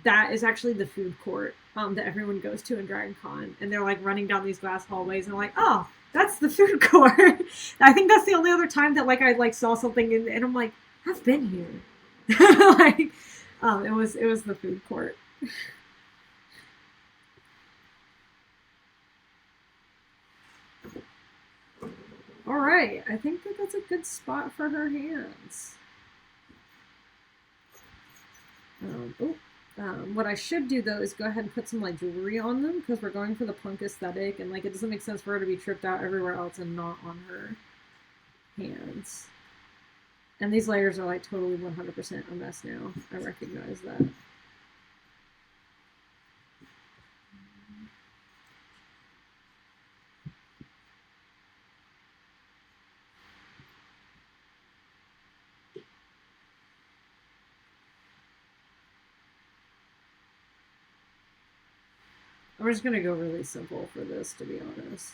that is actually the food court that everyone goes to in Dragon Con, and they're like running down these glass hallways, and they're like, oh, that's the food court. I think that's the only other time that like I like saw something and I'm like, I've been here. Like, it was the food court. All right, I think that's a good spot for her hands. What I should do though is go ahead and put some like jewelry on them because we're going for the punk aesthetic, and like it doesn't make sense for her to be tripped out everywhere else and not on her hands. And these layers are like totally 100% a mess now. I recognize that. I'm just gonna go really simple for this, to be honest.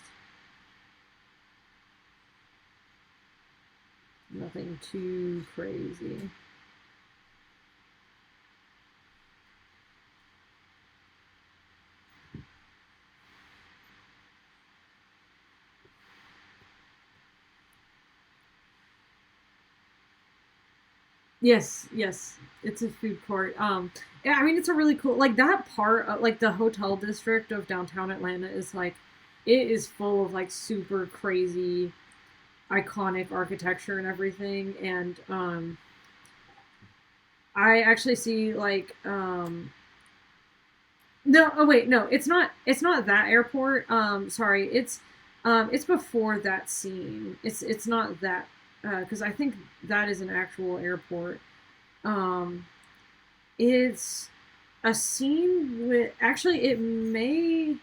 Nothing too crazy. Yes, yes, it's a food court. Yeah, I mean it's a really cool like that part of, like the hotel district of downtown Atlanta is like it is full of like super crazy iconic architecture and everything, and I actually see like no, oh wait, no, it's not that airport. Sorry, it's before that scene. It's not that because I think that is an actual airport. Um it's a scene with actually it may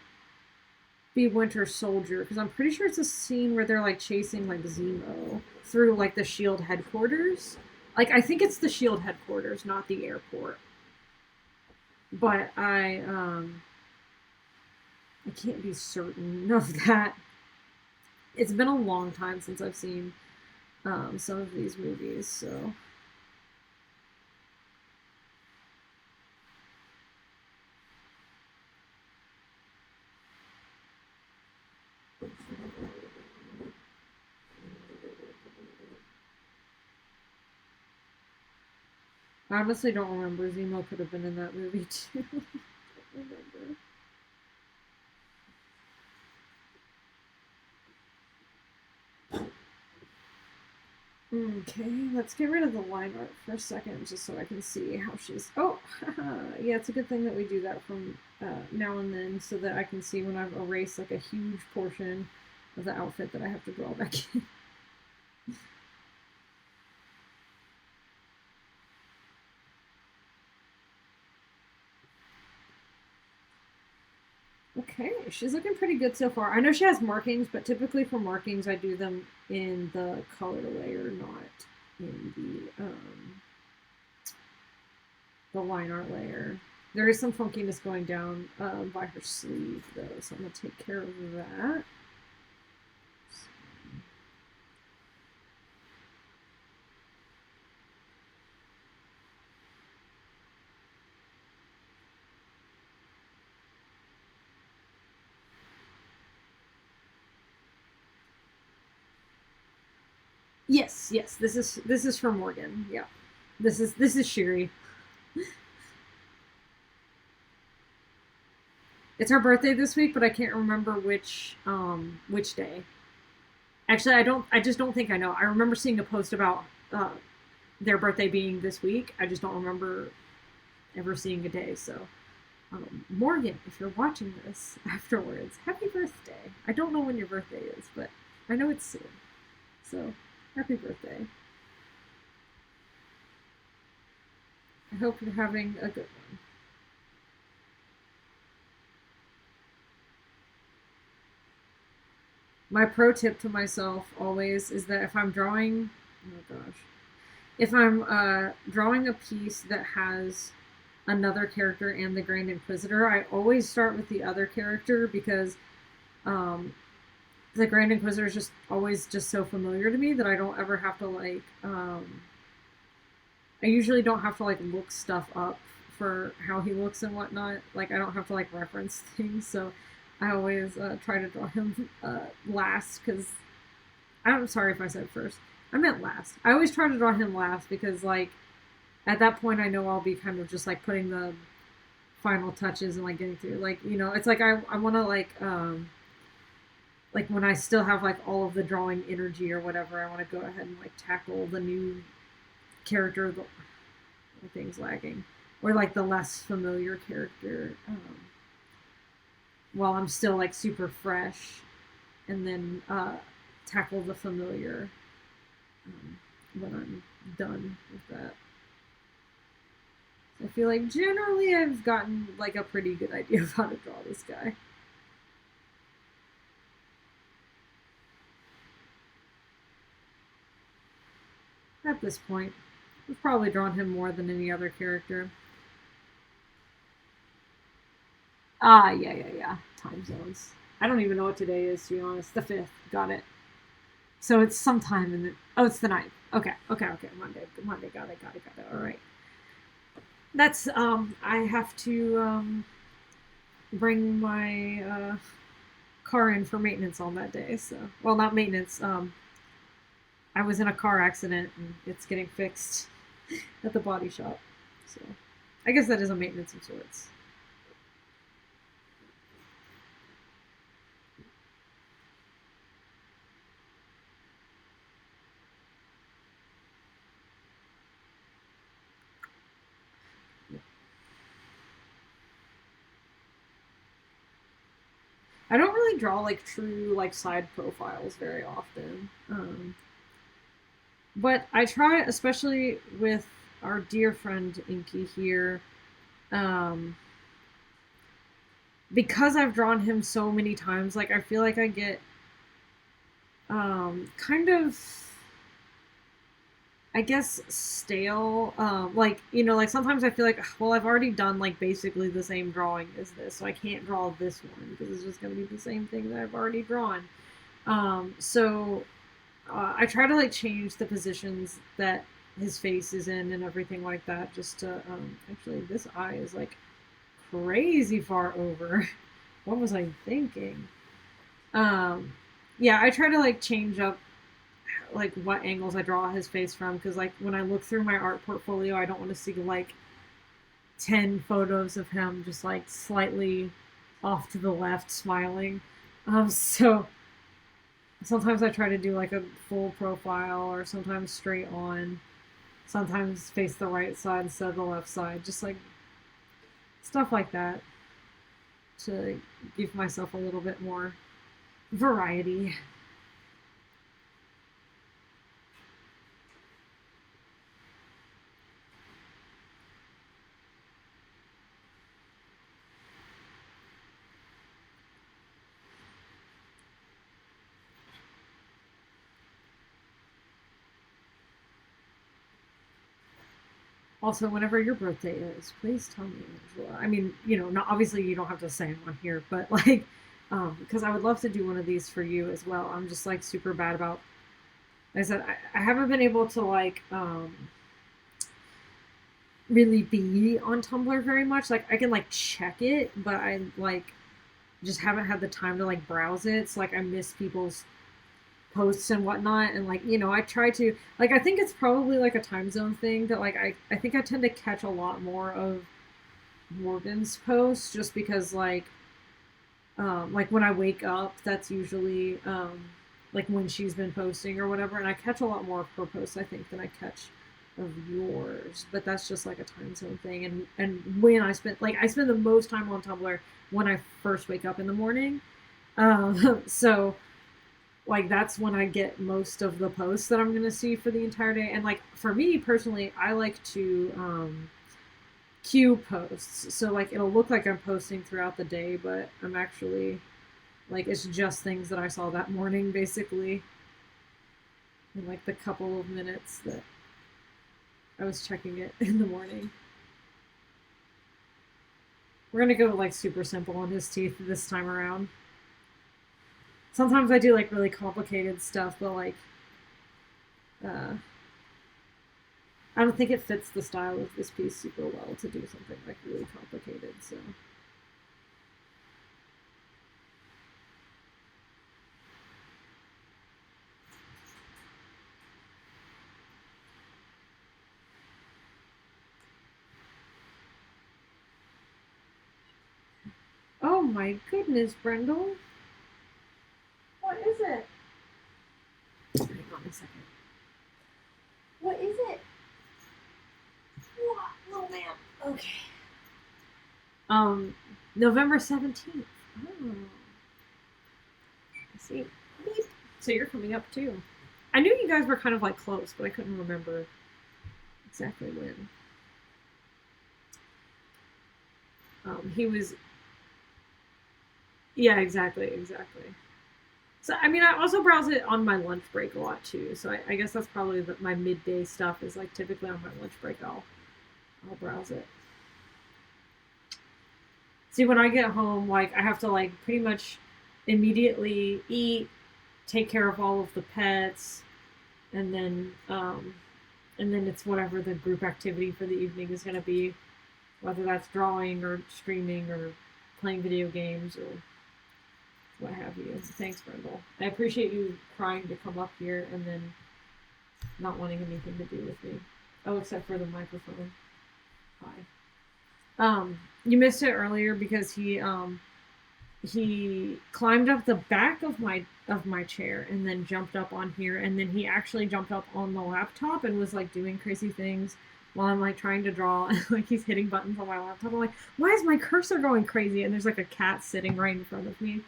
be Winter Soldier because I'm pretty sure it's a scene where they're like chasing like Zemo through like the Shield headquarters. Like I think it's the Shield headquarters, not the airport. But I can't be certain of that. It's been a long time since I've seen some of these movies, so I honestly don't remember. Zemo could have been in that movie too. I don't remember. Okay, let's get rid of the line art for a second just so I can see how she's. Oh, yeah, it's a good thing that we do that from now and then so that I can see when I've erased like a huge portion of the outfit that I have to draw back in. Okay, she's looking pretty good so far. I know she has markings, but typically for markings, I do them in the color layer, not in the line art layer. There is some funkiness going down by her sleeve, though, so I'm going to take care of that. Yes, yes, this is for Morgan. Yeah, this is Shiri. It's her birthday this week, but I can't remember which day. Actually, I don't. I just don't think I know. I remember seeing a post about their birthday being this week. I just don't remember ever seeing a day. So, Morgan, if you're watching this afterwards, happy birthday. I don't know when your birthday is, but I know it's soon. So, happy birthday. I hope you're having a good one. My pro tip to myself always is that if I'm drawing, oh gosh, if I'm drawing a piece that has another character and the Grand Inquisitor, I always start with the other character because um, the Grand Inquisitor is just always just so familiar to me that I don't ever have to like. I usually don't have to like look stuff up for how he looks and whatnot. Like I don't have to like reference things, so I always try to draw him last because I'm sorry if I said first. I meant last. I always try to draw him last because like at that point I know I'll be kind of just like putting the final touches and like getting through. Like it's like I want to like when I still have like all of the drawing energy or whatever, I want to go ahead and like tackle the new character the things lagging or like the less familiar character while I'm still like super fresh and then tackle the familiar when I'm done with that. I feel like generally I've gotten like a pretty good idea of how to draw this guy. At this point, I've probably drawn him more than any other character. Ah, yeah, yeah, yeah. Time zones. I don't even know what today is, to be honest. The 5th. Got it. So it's sometime in the. Oh, it's the 9th. Okay, okay, okay. Monday. Monday. Got it, got it, got it. All right. That's, I have to, bring my, car in for maintenance on that day. So, well, not maintenance. I was in a car accident and it's getting fixed at the body shop. So, I guess that is a maintenance of sorts. really draw like true like side profiles very often. But I try, especially with our dear friend Inky here, um, because I've drawn him so many times. Like I feel like I get kind of, I guess, stale. Like, you know, like sometimes I feel like, well, I've already done like basically the same drawing as this, so I can't draw this one because it's just going to be the same thing that I've already drawn. So I try to like change the positions that his face is in and everything like that, just to actually, this eye is like crazy far over. What was I thinking? Um, yeah, I try to like change up like what angles I draw his face from, because like when I look through my art portfolio, I don't want to see like 10 photos of him just like slightly off to the left smiling. So sometimes I try to do like a full profile, or sometimes straight on, sometimes face the right side instead of the left side, just like stuff like that, to give myself a little bit more variety. Also, whenever your birthday is, please tell me, Angela. I mean, you know, not obviously you don't have to say it on here, but like, because I would love to do one of these for you as well. I'm just like super bad about. Like I said, I haven't been able to like really be on Tumblr very much. Like I can like check it, but I like just haven't had the time to like browse it. So like I miss people's posts and whatnot, and like, you know, I try to like, I think it's probably like a time zone thing that like I think I tend to catch a lot more of Morgan's posts, just because like when I wake up, that's usually like when she's been posting or whatever, and I catch a lot more of her posts, I think, than I catch of yours. But that's just like a time zone thing. And when I spend the most time on Tumblr when I first wake up in the morning. So like that's when I get most of the posts that I'm gonna see for the entire day. And like for me personally, I like to queue posts. So like it'll look like I'm posting throughout the day, but I'm actually like, it's just things that I saw that morning basically. In like the couple of minutes that I was checking it in the morning. We're gonna go like super simple on his teeth this time around. Sometimes I do like really complicated stuff, but like uh, I don't think it fits the style of this piece super well to do something like really complicated. So oh my goodness, Brendel, what is it? Hang on a second. What is it? What, little man? Okay. November 17th. Oh. Let's see. Beep. So you're coming up too. I knew you guys were kind of like close, but I couldn't remember exactly when. He was. Yeah, exactly. So I mean, I also browse it on my lunch break a lot too. So I guess that's probably my midday stuff, is like typically on my lunch break I'll browse it. See, when I get home, like I have to like pretty much immediately eat, take care of all of the pets, and then it's whatever the group activity for the evening is going to be, whether that's drawing or streaming or playing video games or what have you. Thanks, Brendel. I appreciate you trying to come up here and then not wanting anything to do with me. Oh, except for the microphone. Hi. You missed it earlier because he climbed up the back of my chair and then jumped up on here, and then he actually jumped up on the laptop and was like doing crazy things while I'm like trying to draw, and like he's hitting buttons on my laptop. I'm like, why is my cursor going crazy? And there's like a cat sitting right in front of me.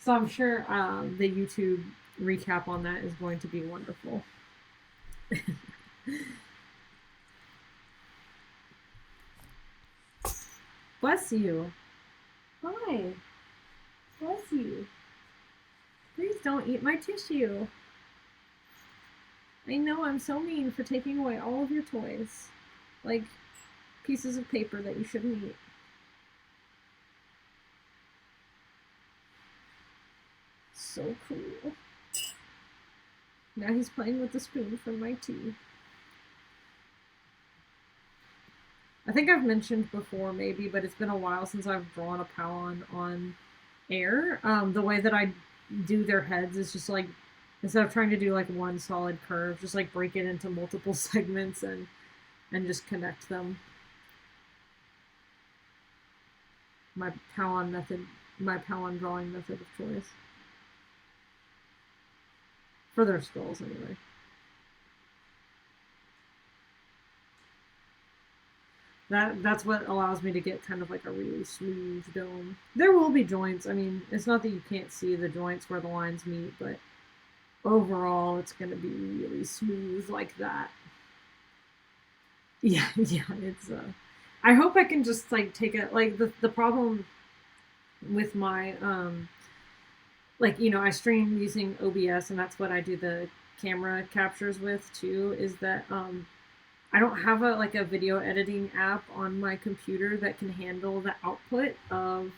So I'm sure the YouTube recap on that is going to be wonderful. Bless you. Hi. Bless you. Please don't eat my tissue. I know I'm so mean for taking away all of your toys. Like pieces of paper that you shouldn't eat. So cool. Now he's playing with the spoon from my tea. I think I've mentioned before maybe, but it's been a while since I've drawn a Palon on air. The way that I do their heads is just like, instead of trying to do like one solid curve, just like break it into multiple segments and just connect them. My Palon method, my Palon drawing method of choice. For their skulls, anyway. That's what allows me to get kind of like a really smooth dome. There will be joints. I mean, it's not that you can't see the joints where the lines meet, but overall, it's going to be really smooth like that. Yeah, yeah, it's I hope I can just like take it like the problem with my like, you know, I stream using OBS and that's what I do the camera captures with too, is that I don't have a like a video editing app on my computer that can handle the output of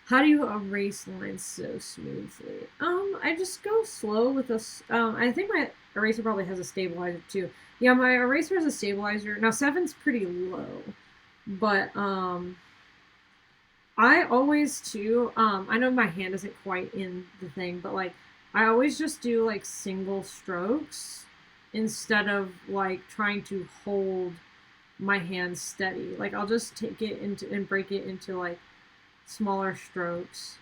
how do you erase lines so smoothly. I just go slow with this. I think my eraser probably has a stabilizer too. Yeah, my eraser has a stabilizer. Now 7's pretty low, but I always too. I know my hand isn't quite in the thing, but like I always just do like single strokes instead of like trying to hold my hand steady. Like I'll just take it into and break it into like smaller strokes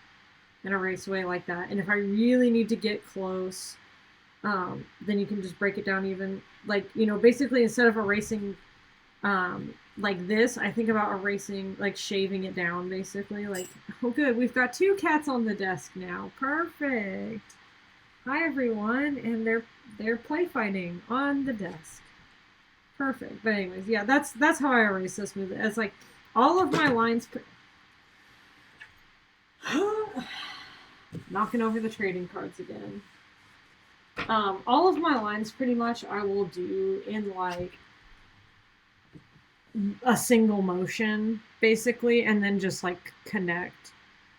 and erase away like that. And if I really need to get close, then you can just break it down even like, you know, basically instead of erasing like this, I think about erasing, like shaving it down basically. Like, oh good, we've got 2 cats on the desk now. Perfect. Hi everyone, and they're play fighting on the desk. Perfect. But anyways, yeah, that's how I erase this smoothly. It's like all of my lines. Knocking over the trading cards again. All of my lines pretty much I will do in like a single motion basically, and then just like connect.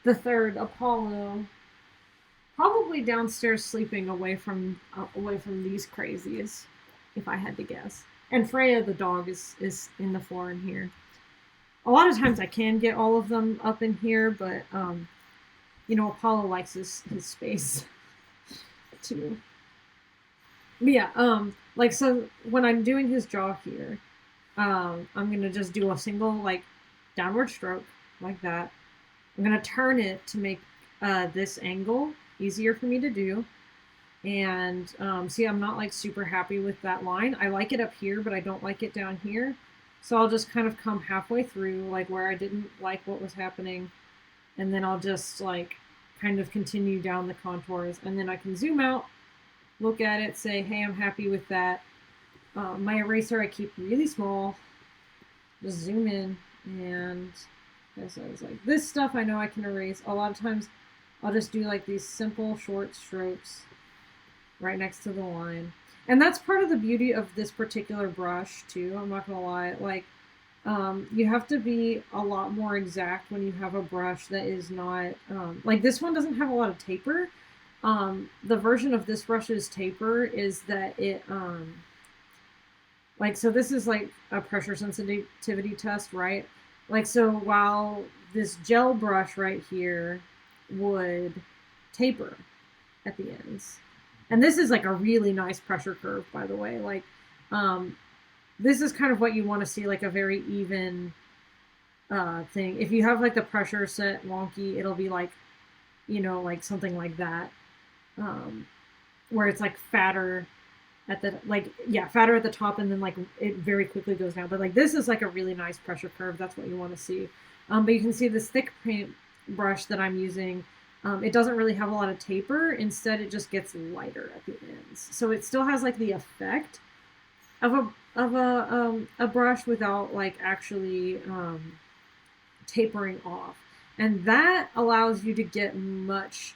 The third, Apollo, probably downstairs sleeping away from these crazies, if I had to guess. And Freya the dog is in the floor in here. A lot of times I can get all of them up in here, but you know, Apollo likes his space too. But yeah, like so when I'm doing his jaw here, I'm gonna just do a single like downward stroke like that. I'm gonna turn it to make this angle easier for me to do. And see, I'm not like super happy with that line. I like it up here, but I don't like it down here. So I'll just kind of come halfway through, like where I didn't like what was happening. And then I'll just like kind of continue down the contours. And then I can zoom out, look at it, say, hey, I'm happy with that. My eraser I keep really small. Just zoom in. And as I was like, this stuff I know I can erase. A lot of times I'll just do like these simple short strokes right next to the line. And that's part of the beauty of this particular brush too, I'm not gonna lie. Like you have to be a lot more exact when you have a brush that is not like this one doesn't have a lot of taper. The version of this brush's taper is that it like, so this is like a pressure sensitivity test, right? Like, so while this gel brush right here would taper at the ends, and this is like a really nice pressure curve, by the way. Like, this is kind of what you want to see, like a very even thing. If you have like the pressure set wonky, it'll be like, you know, like something like that, where it's like fatter at the, like, yeah, fatter at the top, and then like it very quickly goes down. But like this is like a really nice pressure curve. That's what you want to see. But you can see this thick paint brush that I'm using It doesn't really have a lot of taper. Instead, it just gets lighter at the ends. So it still has like the effect of a brush without like actually tapering off, and that allows you to get much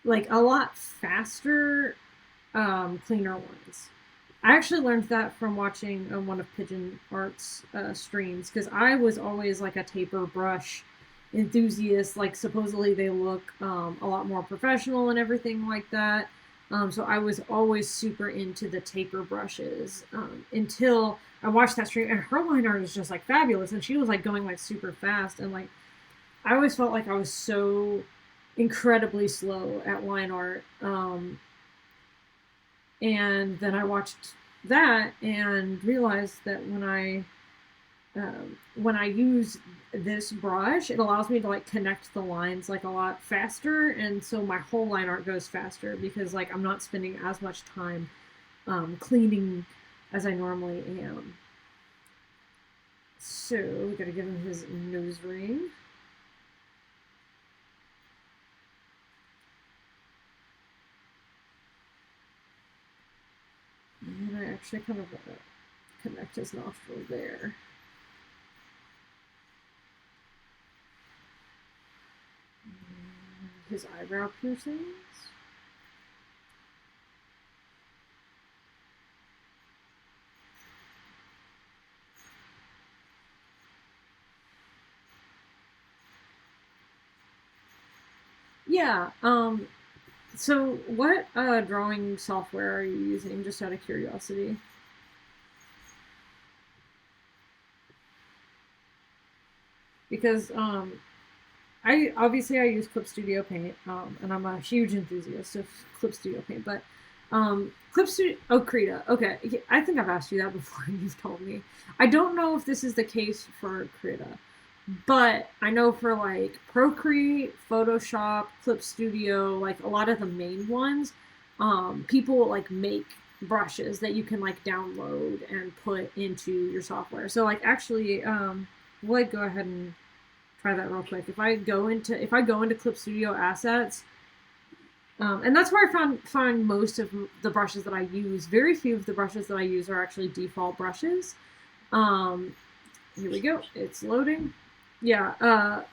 like a lot faster cleaner lines. I actually learned that from watching one of Pigeon Art's streams, because I was always like a taper brush enthusiast. Like supposedly they look a lot more professional and everything like that. So I was always super into the taper brushes until I watched that stream, and her line art is just like fabulous, and she was like going like super fast, and like I always felt like I was so incredibly slow at line art. And then I watched that and realized that when I use this brush, it allows me to like connect the lines like a lot faster, and so my whole line art goes faster because like I'm not spending as much time cleaning as I normally am. So we gotta give him his nose ring. And I actually kind of want to connect his nostril there. His eyebrow piercings. Yeah. So what drawing software are you using, just out of curiosity? Because I obviously I use Clip Studio Paint, and I'm a huge enthusiast of Clip Studio Paint. But Clip Studio, oh, Krita. Okay, I think I've asked you that before. You've told me. I don't know if this is the case for Krita, but I know for like Procreate, Photoshop, Clip Studio, like a lot of the main ones, people like make brushes that you can like download and put into your software. So like actually, we'll like go ahead and try that real quick. If I go into Clip Studio Assets, and that's where I find most of the brushes that I use. Very few of the brushes that I use are actually default brushes. Here we go. It's loading. Yeah.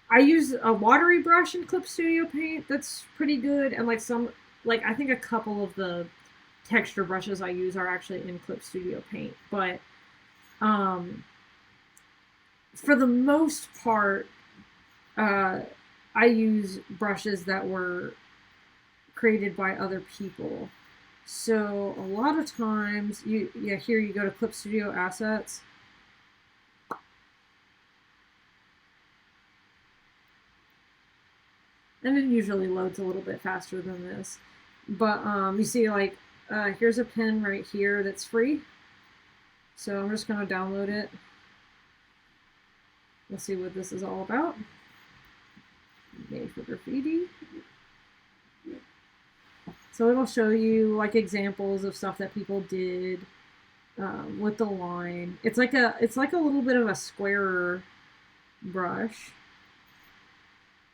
I use a watery brush in Clip Studio Paint. That's pretty good. And like I think a couple of the texture brushes I use are actually in Clip Studio Paint. But for the most part, I use brushes that were created by other people. So a lot of times, here you go to Clip Studio Assets. And it usually loads a little bit faster than this. But you see, like, here's a pen right here that's free. So I'm just going to download it. Let's see what this is all about. Made for graffiti. So it'll show you like examples of stuff that people did with the line. It's like a little bit of a squarer brush.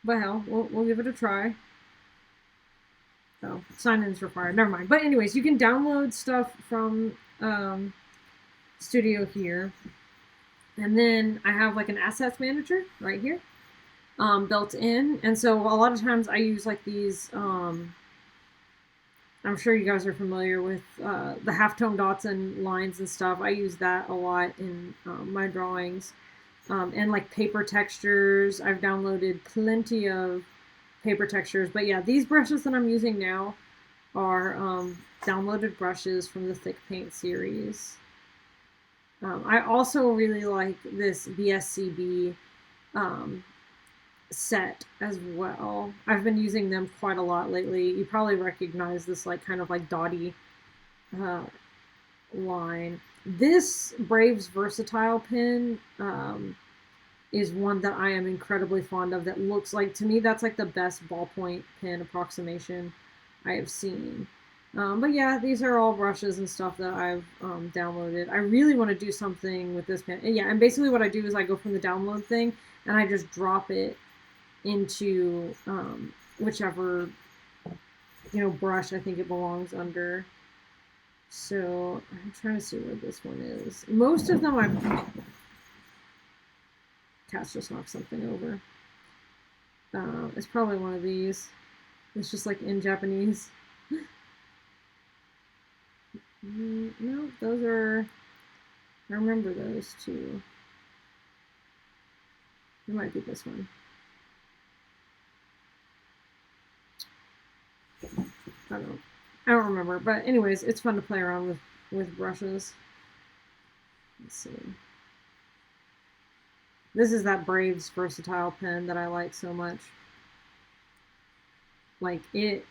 But hell, we'll give it a try. Oh, sign-in's required. Never mind. But anyways, you can download stuff from Studio here. And then I have like an assets manager right here built in. And so a lot of times I use like these, I'm sure you guys are familiar with the halftone dots and lines and stuff. I use that a lot in my drawings. And like paper textures. I've downloaded plenty of paper textures. But yeah, these brushes that I'm using now are downloaded brushes from the Thick Paint series. I also really like this BSCB set as well. I've been using them quite a lot lately. You probably recognize this like kind of like dotty line. This Braves Versatile pen is one that I am incredibly fond of. That looks like, to me, that's like the best ballpoint pen approximation I have seen. But yeah, these are all brushes and stuff that I've downloaded. I really want to do something with this pen. And yeah, and basically what I do is I go from the download thing and I just drop it into whichever, brush I think it belongs under. So I'm trying to see where this one is. Most of them Cat's just knocked something over. It's probably one of these. It's just like in Japanese. No, those are. I remember those two. It might be this one. I don't remember. But anyways, it's fun to play around with brushes. Let's see. This is that Braves versatile pen that I like so much. Like it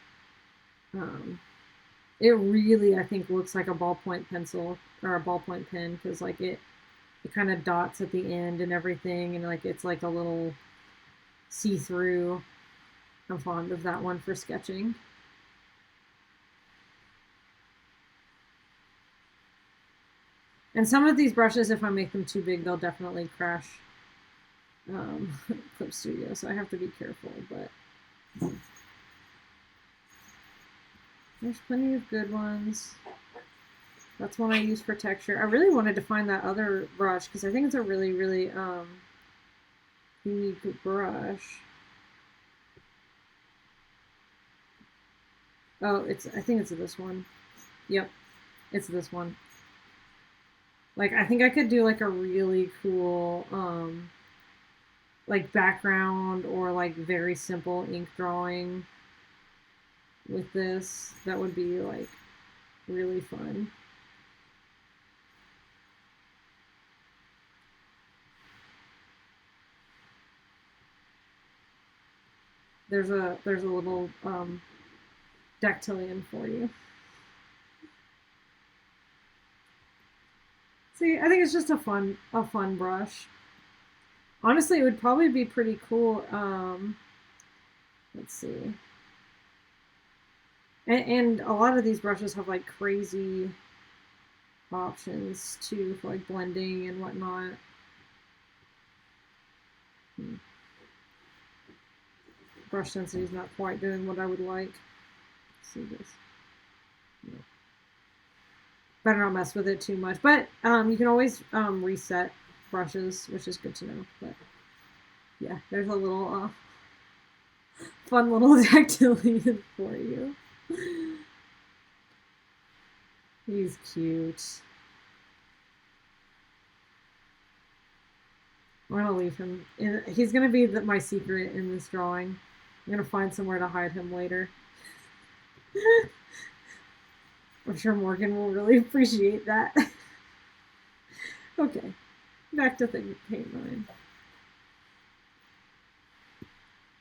really, I think, looks like a ballpoint pencil or a ballpoint pen because like it kind of dots at the end and everything, and like it's like a little see-through. I'm fond of that one for sketching. And some of these brushes, if I make them too big, they'll definitely crash Clip Studio, so I have to be careful, but there's plenty of good ones. That's one I use for texture. I really wanted to find that other brush because I think it's a really, really unique brush. Oh, I think it's this one. Yep, it's this one. Like, I think I could do like a really cool like background or like very simple ink drawing with this. That would be like really fun. There's a little dactylian for you. See, I think it's just a fun brush. Honestly, it would probably be pretty cool. Let's see. And a lot of these brushes have like crazy options too for like blending and whatnot. Brush density is not quite doing what I would like. Let's see this. No. Better not mess with it too much. But you can always reset brushes, which is good to know. But yeah, there's a little fun little dactylian for you. He's cute. I'm gonna leave him. He's gonna be my secret in this drawing. I'm gonna find somewhere to hide him later. I'm sure Morgan will really appreciate that. Okay, back to paint mine.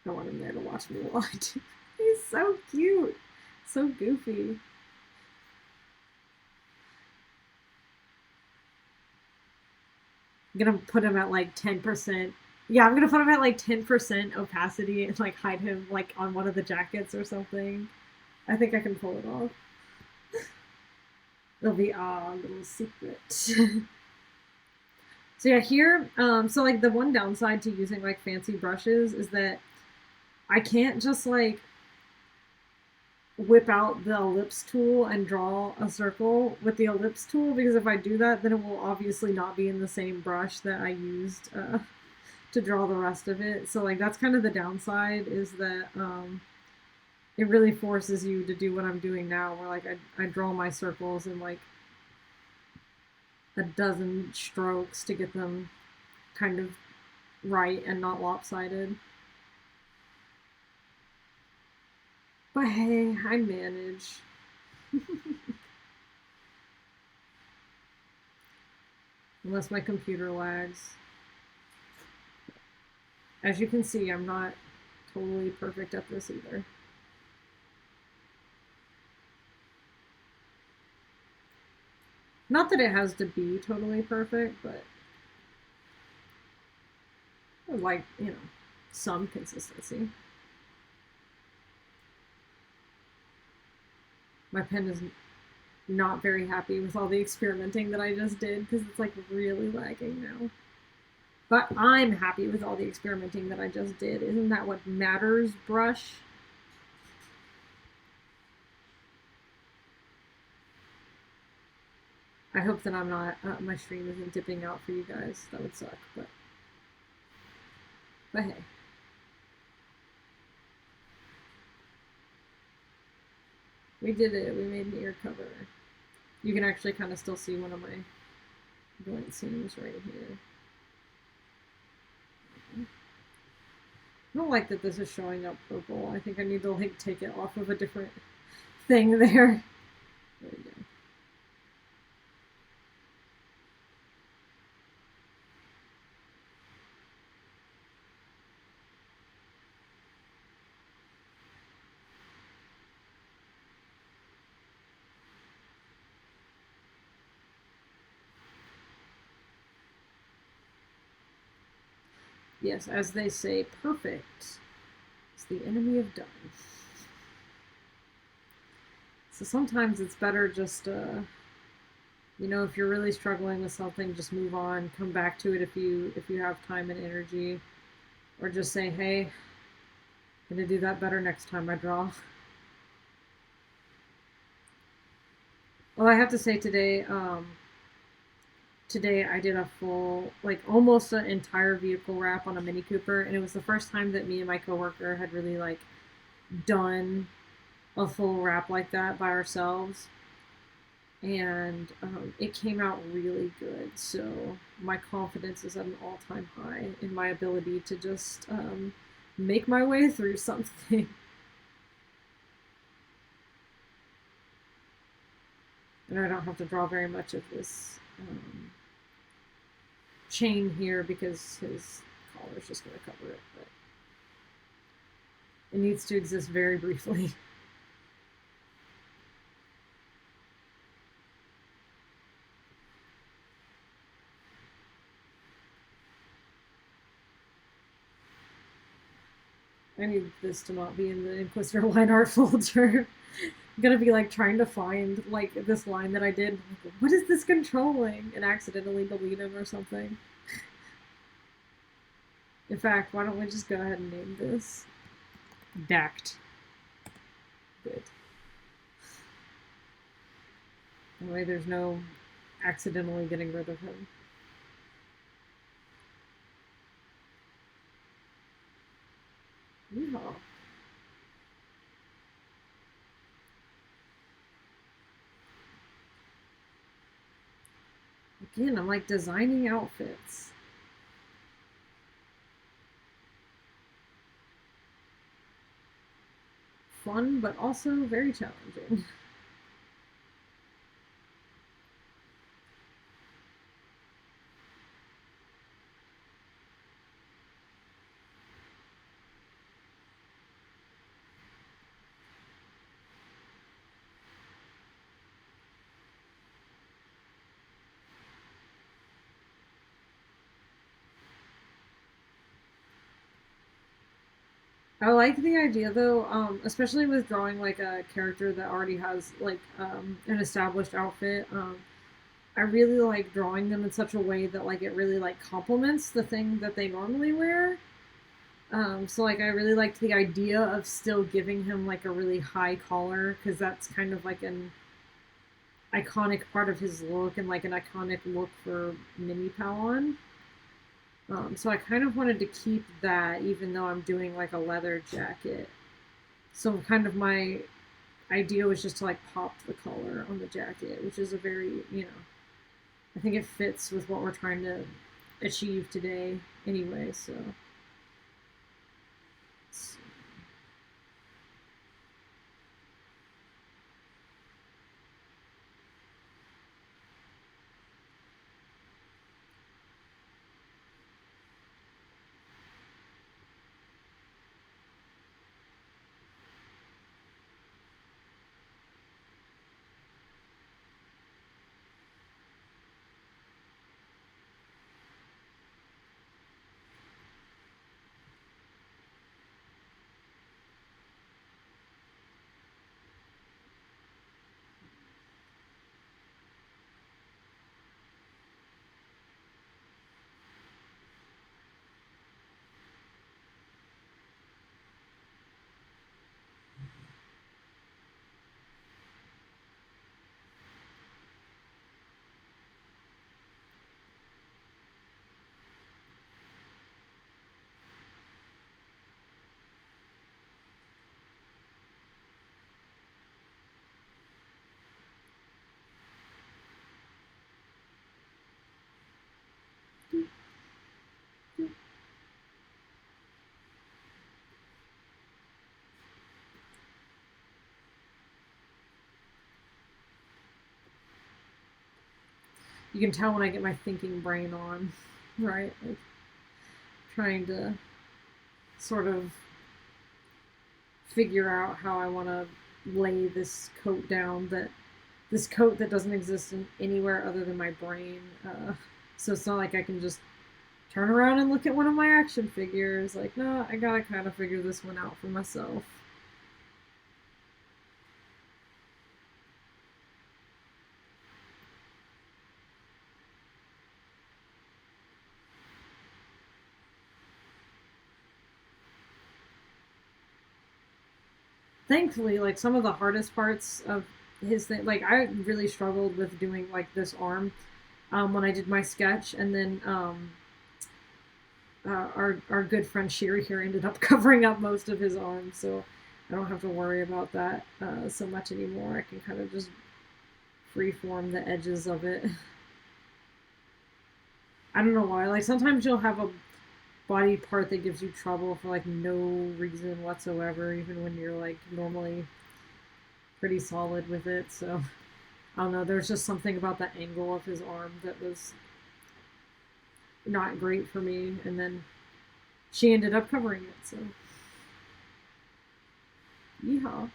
I want him there to watch me while I do. He's so cute, so goofy. I'm gonna put him at like 10%. Yeah, I'm gonna put him at like 10% opacity and like hide him like on one of the jackets or something. I think I can pull it off. It'll be a little secret. So yeah, here, so like the one downside to using like fancy brushes is that I can't just like whip out the ellipse tool and draw a circle with the ellipse tool, because if I do that, then it will obviously not be in the same brush that I used to draw the rest of it. So like that's kind of the downside, is that it really forces you to do what I'm doing now, where like I draw my circles in like a dozen strokes to get them kind of right and not lopsided. But hey, I manage. Unless my computer lags. As you can see, I'm not totally perfect at this either. Not that it has to be totally perfect, but like, some consistency. My pen is not very happy with all the experimenting that I just did because it's like really lagging now. But I'm happy with all the experimenting that I just did. Isn't that what matters, brush? I hope that I'm not, my stream isn't dipping out for you guys. That would suck, but hey. We did it. We made an ear cover. You can actually kind of still see one of my joint seams right here. I don't like that this is showing up purple. I think I need to like take it off of a different thing there. There we go. Yes, as they say, perfect is the enemy of done. So sometimes it's better just, you know, if you're really struggling with something, just move on, come back to it if you have time and energy, or just say, hey, I'm gonna do that better next time I draw. Well, I have to say today I did a full, like almost an entire vehicle wrap on a Mini Cooper, and it was the first time that me and my coworker had really like done a full wrap like that by ourselves, and it came out really good. So my confidence is at an all-time high in my ability to just make my way through something. And I don't have to draw very much of this chain here because his collar is just going to cover it. But it needs to exist very briefly. I need this to not be in the Inquisitor line art folder. I'm gonna be like trying to find like this line that I did. Like, what is this controlling? And accidentally delete him or something. In fact, why don't we just go ahead and name this Dact? Good. That way there's no accidentally getting rid of him. Yeehaw. Again, I'm like designing outfits. Fun, but also very challenging. I like the idea though, especially with drawing like a character that already has like an established outfit. I really like drawing them in such a way that like it really like complements the thing that they normally wear. So like I really liked the idea of still giving him like a really high collar because that's kind of like an iconic part of his look and like an iconic look for Mini Palon. So I kind of wanted to keep that even though I'm doing like a leather jacket. So kind of my idea was just to like pop the color on the jacket, which is a very, you know, I think it fits with what we're trying to achieve today anyway, so. you can tell when I get my thinking brain on, right? Like trying to sort of figure out how I want to lay this coat down, that this coat that doesn't exist in anywhere other than my brain. So it's not like I can just turn around and look at one of my action figures. Like, no, I gotta kind of figure this one out for myself. Thankfully, like some of the hardest parts of his thing, like I really struggled with doing like this arm when I did my sketch, and then our good friend Sherry here ended up covering up most of his arm, so I don't have to worry about that so much anymore. I can kind of just freeform the edges of it. I don't know why. Like sometimes you'll have a body part that gives you trouble for like no reason whatsoever, even when you're like normally pretty solid with it. So I don't know. There's just something about the angle of his arm that was not great for me, and then she ended up covering it. So, yeehaw.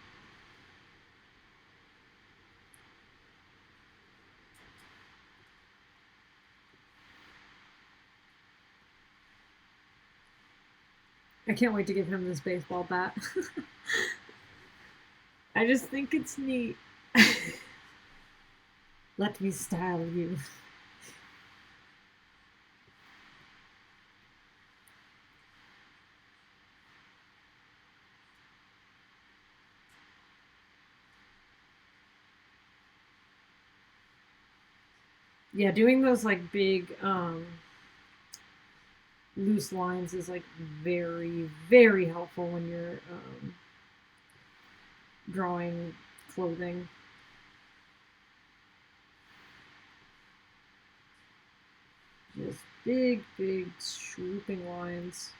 I can't wait to give him this baseball bat. I just think it's neat. Let me style you. Yeah, doing those like big loose lines is like very, very helpful when you're drawing clothing. Just big, big swooping lines.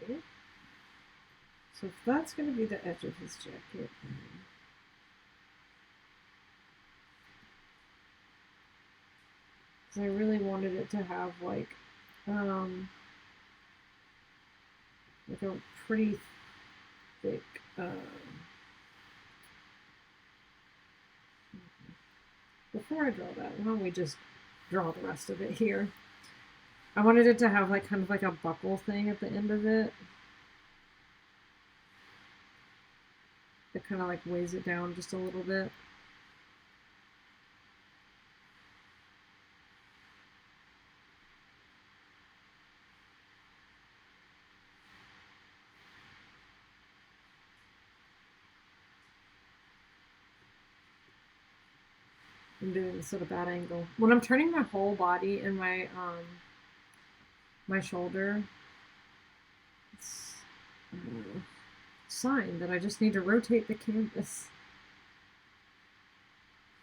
Okay. So if that's going to be the edge of his jacket, because I really wanted it to have like a pretty thick before I draw that, why don't we just draw the rest of it here? I wanted it to have like kind of like a buckle thing at the end of it. It kind of like weighs it down just a little bit. I'm doing this at a bad angle. When I'm turning my whole body and my shoulder, it's a sign that I just need to rotate the canvas.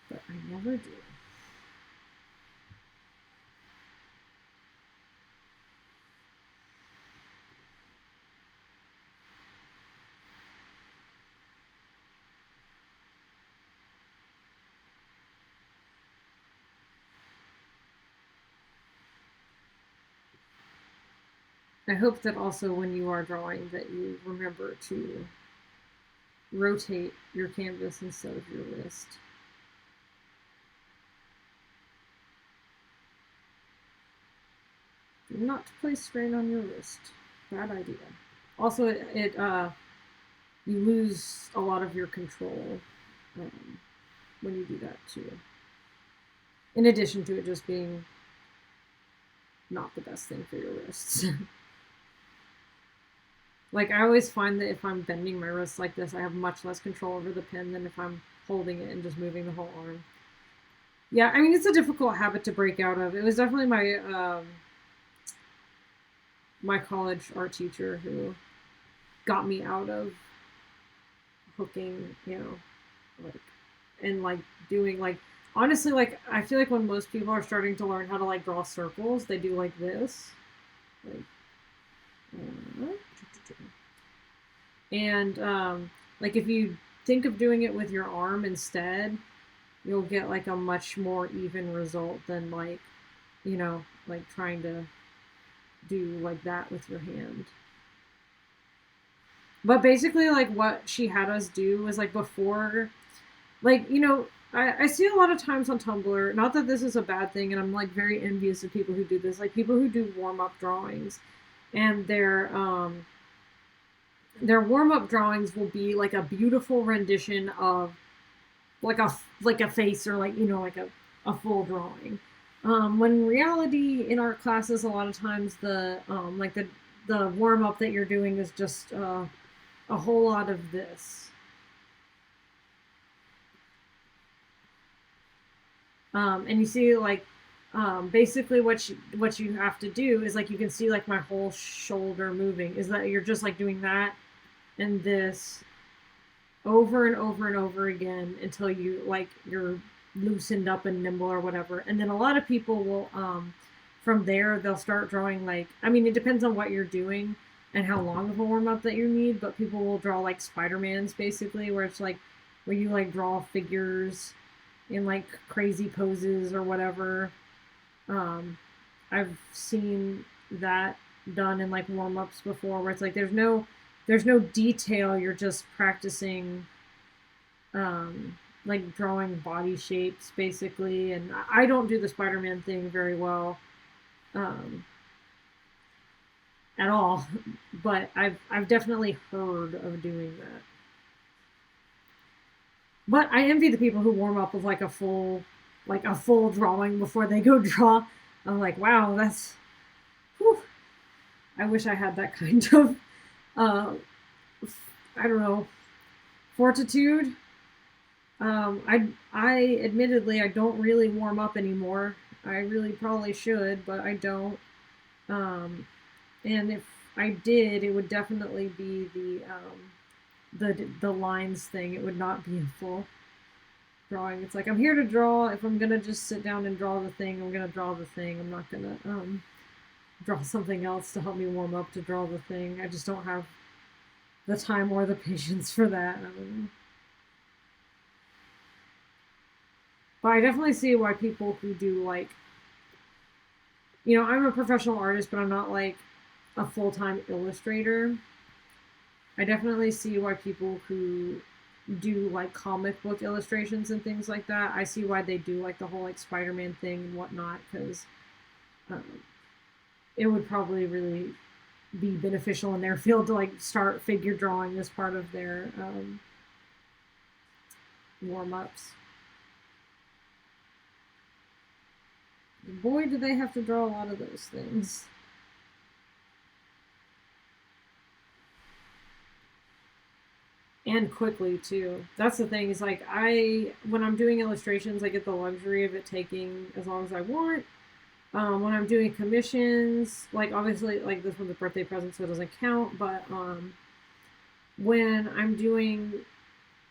But I never do. I hope that also when you are drawing that you remember to rotate your canvas instead of your wrist. Not to place strain on your wrist. Bad idea. Also, you lose a lot of your control when you do that too. In addition to it just being not the best thing for your wrists. Like I always find that if I'm bending my wrists like this, I have much less control over the pen than if I'm holding it and just moving the whole arm. Yeah, I mean it's a difficult habit to break out of. It was definitely my college art teacher who got me out of hooking, like and like doing like Honestly, like I feel like when most people are starting to learn how to like draw circles, they do like this, like, uh, and like if you think of doing it with your arm instead, you'll get like a much more even result than like, like trying to do like that with your hand. But basically, like what she had us do was like before, like, I see a lot of times on Tumblr, not that this is a bad thing, and I'm like very envious of people who do this, like people who do warm up drawings, and their warm up drawings will be like a beautiful rendition of like a face or like like a full drawing. When in reality, in art classes, a lot of times the warm up that you're doing is just a whole lot of this. And you see like basically what you have to do is like you can see like my whole shoulder moving is that you're just like doing that and this over and over and over again until you're loosened up and nimble or whatever. And then a lot of people will from there they'll start drawing like, I mean, it depends on what you're doing and how long of a warm up that you need, but people will draw like Spider-Man's basically, where it's like where you like draw figures in like crazy poses or whatever. um I've seen that done in like warm-ups before, where it's like there's no detail, you're just practicing like drawing body shapes basically. And I don't do the Spider-Man thing very well um at all, but I've definitely heard of doing that. But I envy the people who warm up with like a full drawing before they go draw. I'm like, wow, that's whew, I wish I had that kind of uh I don't know, fortitude. I admittedly I don't really warm up anymore. I really probably should, but I don't. Um, and if I did, it would definitely be the lines thing. It would not be a full drawing. It's like I'm here to draw. If I'm gonna just sit down and draw the thing, I'm gonna draw the thing. I'm not gonna draw something else to help me warm up to draw the thing. I just don't have the time or the patience for that. I don't know. But I definitely see why people who do like, I'm a professional artist, but I'm not like a full time illustrator. I definitely see why people who do like comic book illustrations and things like that, I see why they do like the whole like Spider-Man thing and whatnot, because um, it would probably really be beneficial in their field to like start figure drawing as part of their warm ups. Boy, do they have to draw a lot of those things. And quickly too. That's the thing. Is like when I'm doing illustrations, I get the luxury of it taking as long as I want. When I'm doing commissions, like obviously, like this one's a birthday present, so it doesn't count. But when I'm doing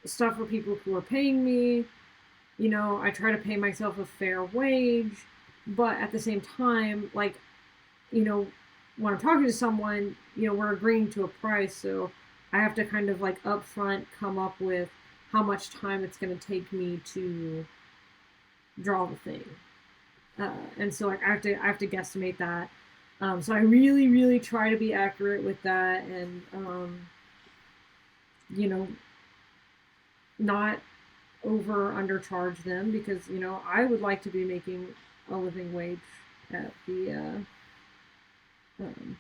stuff for people who are paying me, I try to pay myself a fair wage, but at the same time, like, you know, when I'm talking to someone, we're agreeing to a price, so I have to kind of like upfront come up with how much time it's going to take me to draw the thing, and so like I have to guesstimate that. So I really really try to be accurate with that, and you know not over undercharge them, because I would like to be making a living wage at um,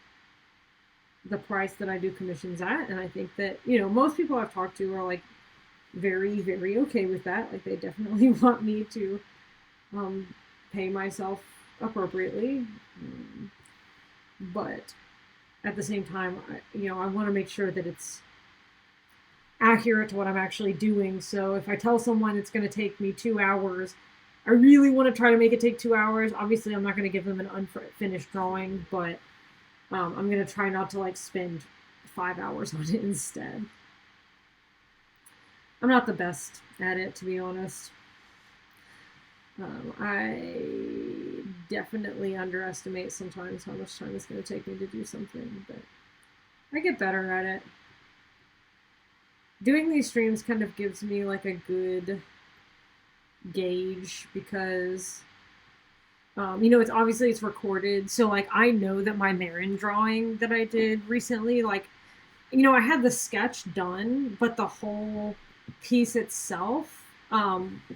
the price that I do commissions at. And I think that, most people I've talked to are like very, very okay with that. Like they definitely want me to um, pay myself appropriately. But at the same time, I want to make sure that it's accurate to what I'm actually doing. So if I tell someone it's going to take me 2 hours, I really want to try to make it take 2 hours. Obviously, I'm not going to give them an unfinished drawing, but I'm going to try not to like spend 5 hours on it instead. I'm not the best at it, to be honest. I definitely underestimate sometimes how much time it's going to take me to do something, but I get better at it. Doing these streams kind of gives me like a good gauge because it's obviously it's recorded, so like I know that my Marin drawing that I did recently, like I had the sketch done, but the whole piece itself,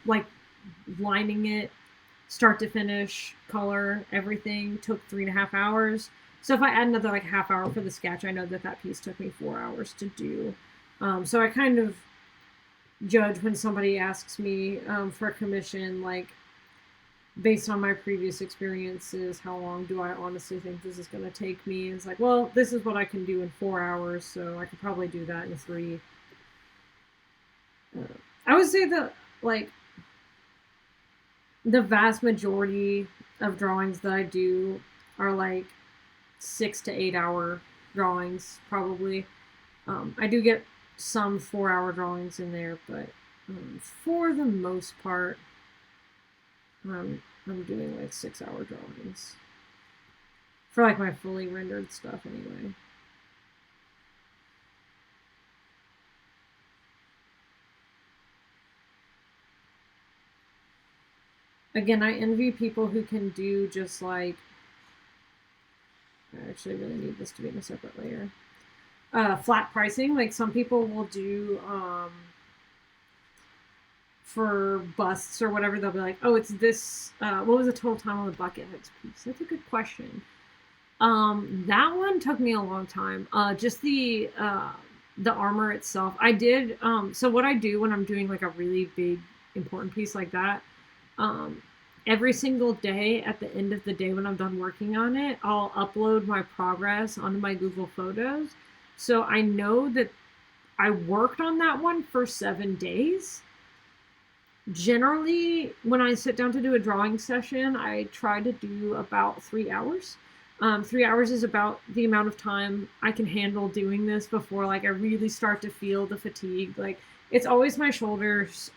like lining it start to finish, color, everything took 3.5 hours. So if I add another like half hour for the sketch, I know that that piece took me 4 hours to do. So I kind of judge when somebody asks me for a commission, like based on my previous experiences, how long do I honestly think this is going to take me? It's like, well, this is what I can do in 4 hours, so I could probably do that in 3. I would say that like the vast majority of drawings that I do are like 6 to 8 hour drawings, probably. I do get some 4 hour drawings in there, but for the most part, I'm doing like 6 hour drawings for like my fully rendered stuff anyway. Again, I envy people who can do just like, I actually really need this to be in a separate layer. Flat pricing, like some people will do for busts or whatever, they'll be like, oh, it's this, what was the total time on the bucket heads piece? That's a good question. That one took me a long time. Just the armor itself. I did, so what I do when I'm doing like a really big important piece like that, every single day at the end of the day when I'm done working on it, I'll upload my progress onto my Google Photos. So I know that I worked on that one for 7 days. Generally, when I sit down to do a drawing session, I try to do about 3 hours. 3 hours is about the amount of time I can handle doing this before like I really start to feel the fatigue. Like it's always my shoulders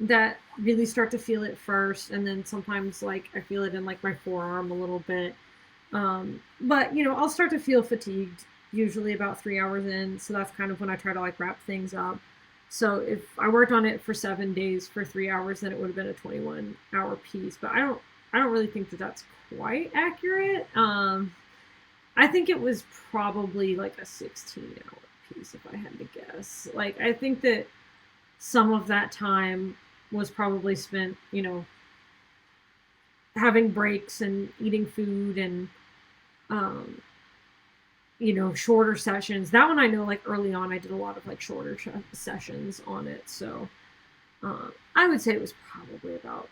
that really start to feel it first, and then sometimes like I feel it in like my forearm a little bit. But I'll start to feel fatigued usually about 3 hours in, so that's kind of when I try to like wrap things up. So if I worked on it for 7 days for 3 hours, then it would have been a 21-hour piece. But I don't really think that that's quite accurate. I think it was probably like a 16-hour piece if I had to guess. Like I think that some of that time was probably spent, having breaks and eating food and shorter sessions. That one I know like early on I did a lot of like shorter sessions on it. So I would say it was probably about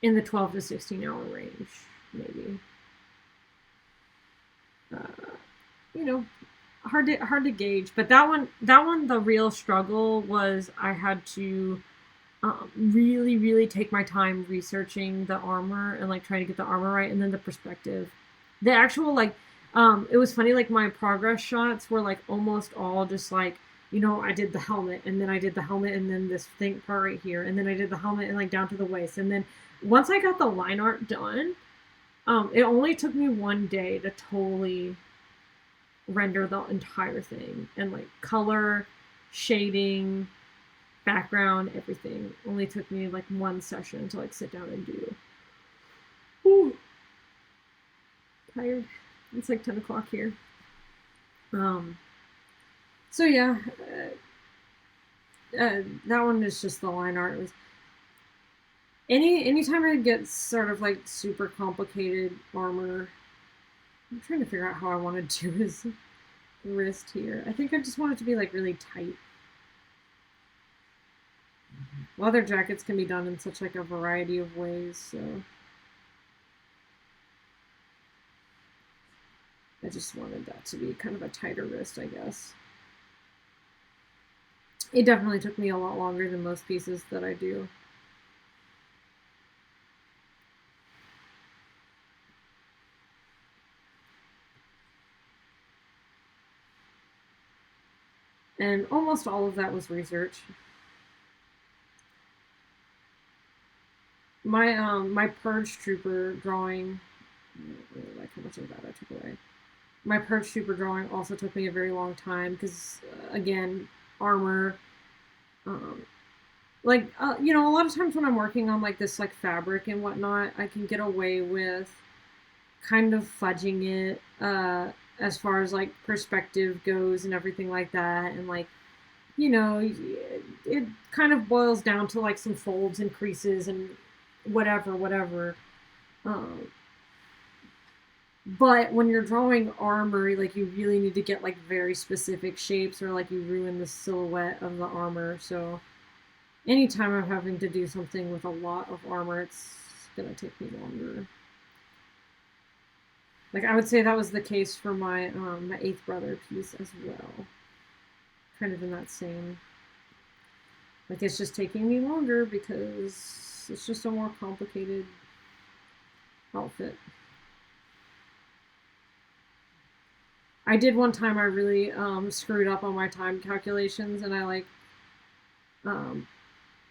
in the 12 to 16 hour range, maybe. Hard to gauge. But that one, the real struggle was I had to really, really take my time researching the armor and like trying to get the armor right, and then the perspective. The actual like, it was funny. Like my progress shots were like almost all just like, I did the helmet, and then I did the helmet, and then this thing part right here, and then I did the helmet and like down to the waist, and then once I got the line art done, it only took me 1 day to totally render the entire thing, and like color, shading, background, everything only took me like 1 session to like sit down and do. Ooh, tired. It's like 10 o'clock here. So yeah, that one is just the line art. It was anytime I get sort of like super complicated armor. I'm trying to figure out how I want to do his wrist here. I think I just want it to be like really tight. Leather jackets can be done in such like a variety of ways, so I just wanted that to be kind of a tighter wrist, I guess. It definitely took me a lot longer than most pieces that I do. And almost all of that was research. my purge trooper drawing. I don't really like how much of that I took away. My purge trooper drawing also took me a very long time because again, armor. Um, a lot of times when I'm working on like this like fabric and whatnot, I can get away with kind of fudging it as far as like perspective goes and everything like that, and like it kind of boils down to like some folds and creases and whatever. Um, but when you're drawing armor, like you really need to get like very specific shapes, or like you ruin the silhouette of the armor. So anytime I'm having to do something with a lot of armor, it's gonna take me longer. Like I would say that was the case for my eighth brother piece as well. Kind of in that same, like it's just taking me longer because it's just a more complicated outfit. I did one time I really screwed up on my time calculations, and I like um,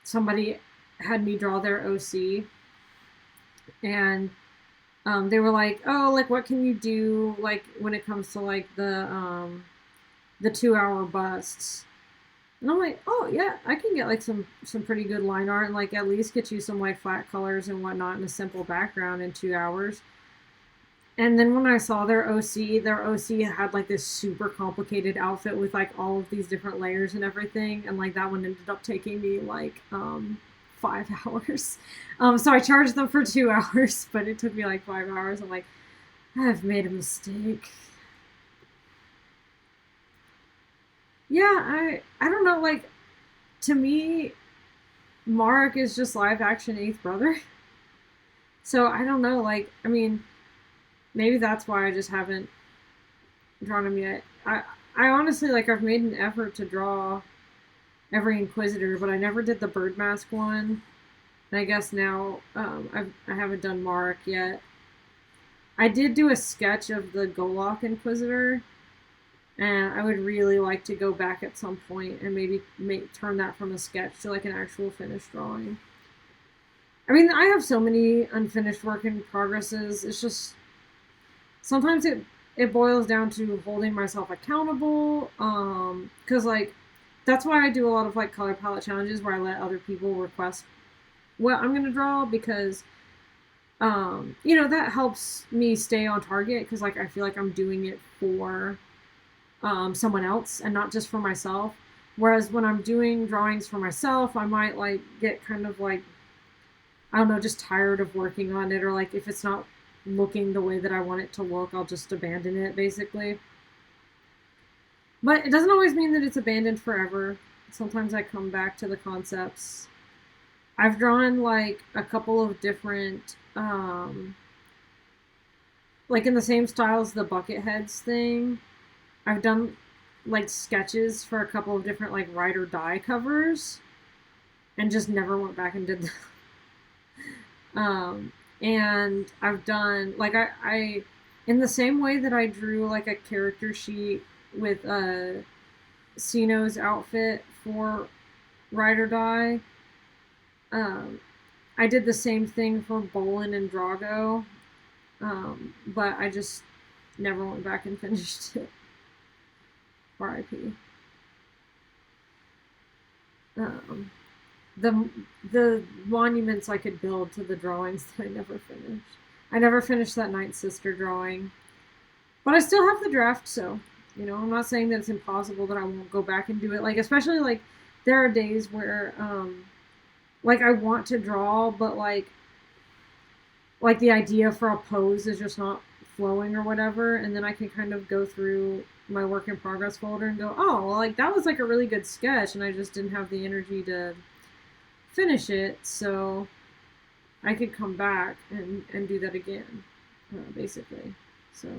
somebody had me draw their OC, and they were like, "Oh, like what can you do like when it comes to like the 2 hour busts?" And I'm like, "Oh yeah, I can get like some pretty good line art and like at least get you some like flat colors and whatnot in a simple background in 2 hours." And then when I saw their OC had like this super complicated outfit with like all of these different layers and everything, and like that one ended up taking me like 5 hours. So I charged them for 2 hours, but it took me like 5 hours. I'm like, I've made a mistake. Yeah, I don't know. Like to me, Mark is just live action eighth brother. So I don't know. Like I mean, maybe that's why I just haven't drawn him yet. I honestly like I've made an effort to draw every Inquisitor, but I never did the bird mask one. And I guess now I haven't done Mark yet. I did do a sketch of the Golok Inquisitor, and I would really like to go back at some point and maybe turn that from a sketch to like an actual finished drawing. I mean, I have so many unfinished work in progresses. It's just sometimes it boils down to holding myself accountable. Because like that's why I do a lot of like color palette challenges where I let other people request what I'm gonna draw, because that helps me stay on target, because like I feel like I'm doing it for someone else and not just for myself. Whereas when I'm doing drawings for myself, I might like get kind of like, I don't know, just tired of working on it, or like if it's not looking the way that I want it to look, I'll just abandon it basically. But it doesn't always mean that it's abandoned forever. Sometimes I come back to the concepts. I've drawn like a couple of different like in the same style as the bucket heads thing. I've done like sketches for a couple of different like ride or die covers, and just never went back and did them. And I've done like I in the same way that I drew like a character sheet with Sino's outfit for Ride or Die. I did the same thing for Bolin and Drago, but I just never went back and finished it. R.I.P. Um, the monuments I could build to the drawings that I never finished. I never finished that Night Sister drawing, but I still have the draft. So I'm not saying that it's impossible that I won't go back and do it. Like especially like there are days where like I want to draw, but like the idea for a pose is just not flowing or whatever, and then I can kind of go through my work in progress folder and go, oh, well, like that was like a really good sketch, and I just didn't have the energy to finish it, so I could come back and do that again, basically. So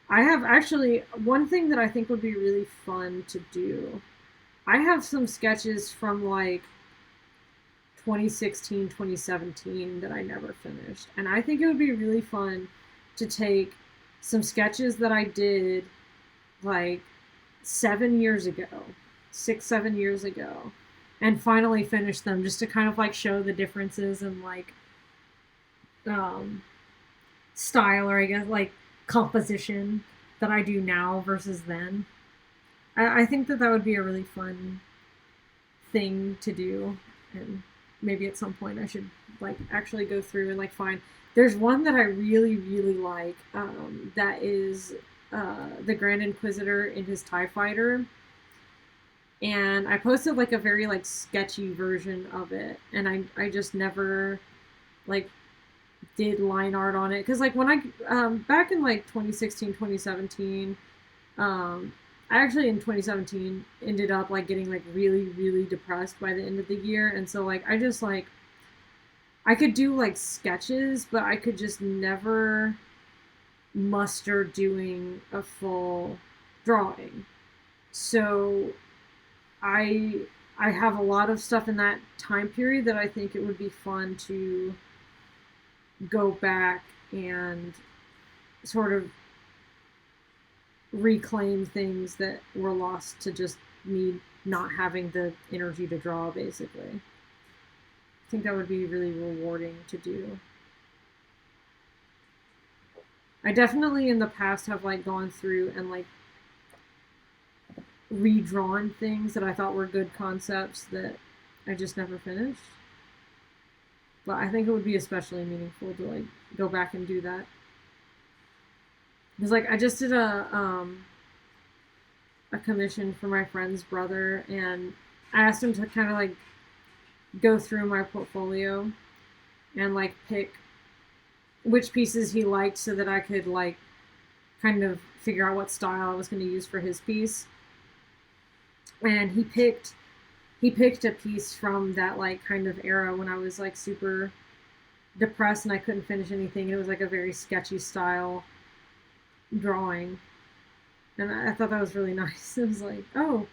I have actually one thing that I think would be really fun to do. I have some sketches from like 2016, 2017 that I never finished. And I think it would be really fun to take some sketches that I did like 7 years ago, 6, 7 years ago, and finally finish them, just to kind of like show the differences in like um, style, or I guess like composition, that I do now versus then. I think that that would be a really fun thing to do, and maybe at some point I should like actually go through and like find. There's one that I really really like. That is the Grand Inquisitor in his TIE Fighter, and I posted like a very like sketchy version of it, and I just never like did line art on it, because like when I back in like 2016 2017, I actually in 2017 ended up like getting like really really depressed by the end of the year, and so like I just like I could do like sketches, but I could just never muster doing a full drawing. So I I have a lot of stuff in that time period that I think it would be fun to go back and sort of reclaim things that were lost to just me not having the energy to draw, basically. I think that would be really rewarding to do. I definitely in the past have like gone through and like redrawn things that I thought were good concepts that I just never finished. But I think it would be especially meaningful to like go back and do that. Because like I just did a commission for my friend's brother, and I asked him to kind of like go through my portfolio and like pick which pieces he liked, so that I could like kind of figure out what style I was going to use for his piece. And he picked a piece from that like kind of era when I was like super depressed and I couldn't finish anything. And it was like a very sketchy style drawing, and I thought that was really nice. It was like, oh,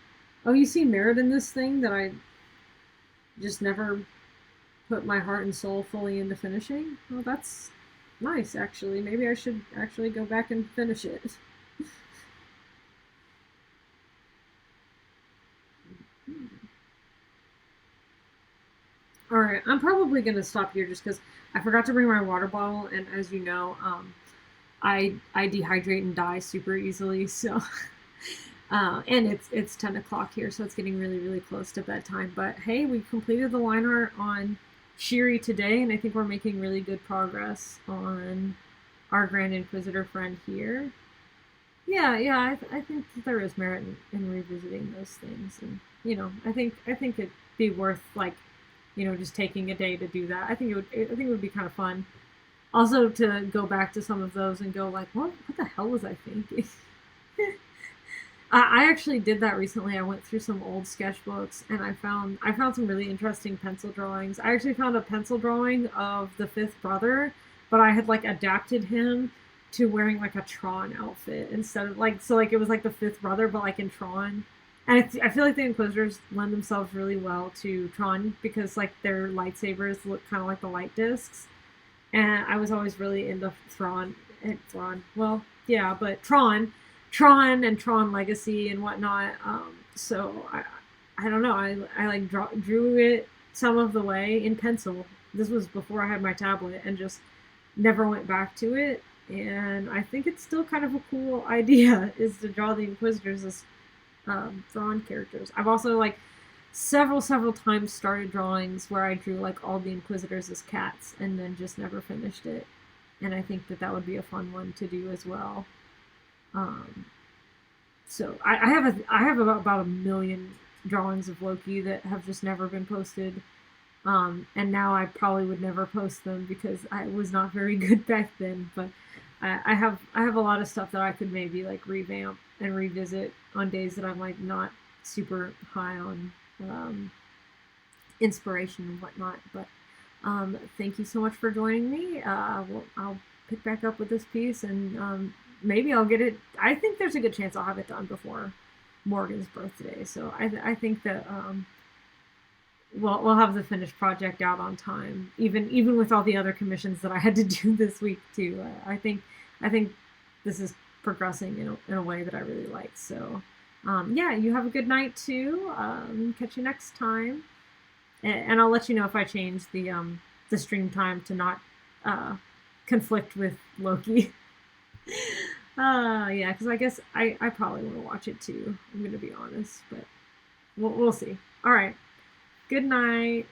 you see merit in this thing that I just never put my heart and soul fully into finishing. Well, that's nice, actually. Maybe I should actually go back and finish it. All right, I'm probably gonna stop here just because I forgot to bring my water bottle, and as you know, I dehydrate and die super easily. So, and it's 10 o'clock here, so it's getting really really close to bedtime. But hey, we completed the line art on Shiri today, and I think we're making really good progress on our Grand Inquisitor friend here. Yeah, yeah, I think that there is merit in revisiting those things, and I think it'd be worth like, just taking a day to do that. I think it would be kind of fun. Also, to go back to some of those and go like, what the hell was I thinking? I actually did that recently. I went through some old sketchbooks, and I found some really interesting pencil drawings. I actually found a pencil drawing of the fifth brother, but I had like adapted him to wearing like a Tron outfit instead of like, so like it was like the fifth brother but like in Tron. And I feel like the Inquisitors lend themselves really well to Tron because like their lightsabers look kind of like the light discs, and I was always really into Thrawn. Well, yeah, but Tron and Tron Legacy and whatnot. So I don't know. I like drew it some of the way in pencil. This was before I had my tablet, and just never went back to it. And I think it's still kind of a cool idea is to draw the Inquisitors as Thrawn characters. I've also like several times started drawings where I drew like all the Inquisitors as cats and then just never finished it. And I think that that would be a fun one to do as well. Um, so I have about a million drawings of Loki that have just never been posted. And now I probably would never post them because I was not very good back then. But I have a lot of stuff that I could maybe like revamp and revisit on days that I'm like not super high on inspiration and whatnot. But thank you so much for joining me. I'll pick back up with this piece, and maybe I'll get it. I think there's a good chance I'll have it done before Morgan's birthday. So I think that we'll have the finished project out on time, even with all the other commissions that I had to do this week too. I think this is progressing in a way that I really like. So yeah, you have a good night too. Catch you next time. and I'll let you know if I change the stream time to not conflict with Loki. Yeah, because I guess I probably want to watch it too. I'm gonna be honest, but we'll see. All right. Good night.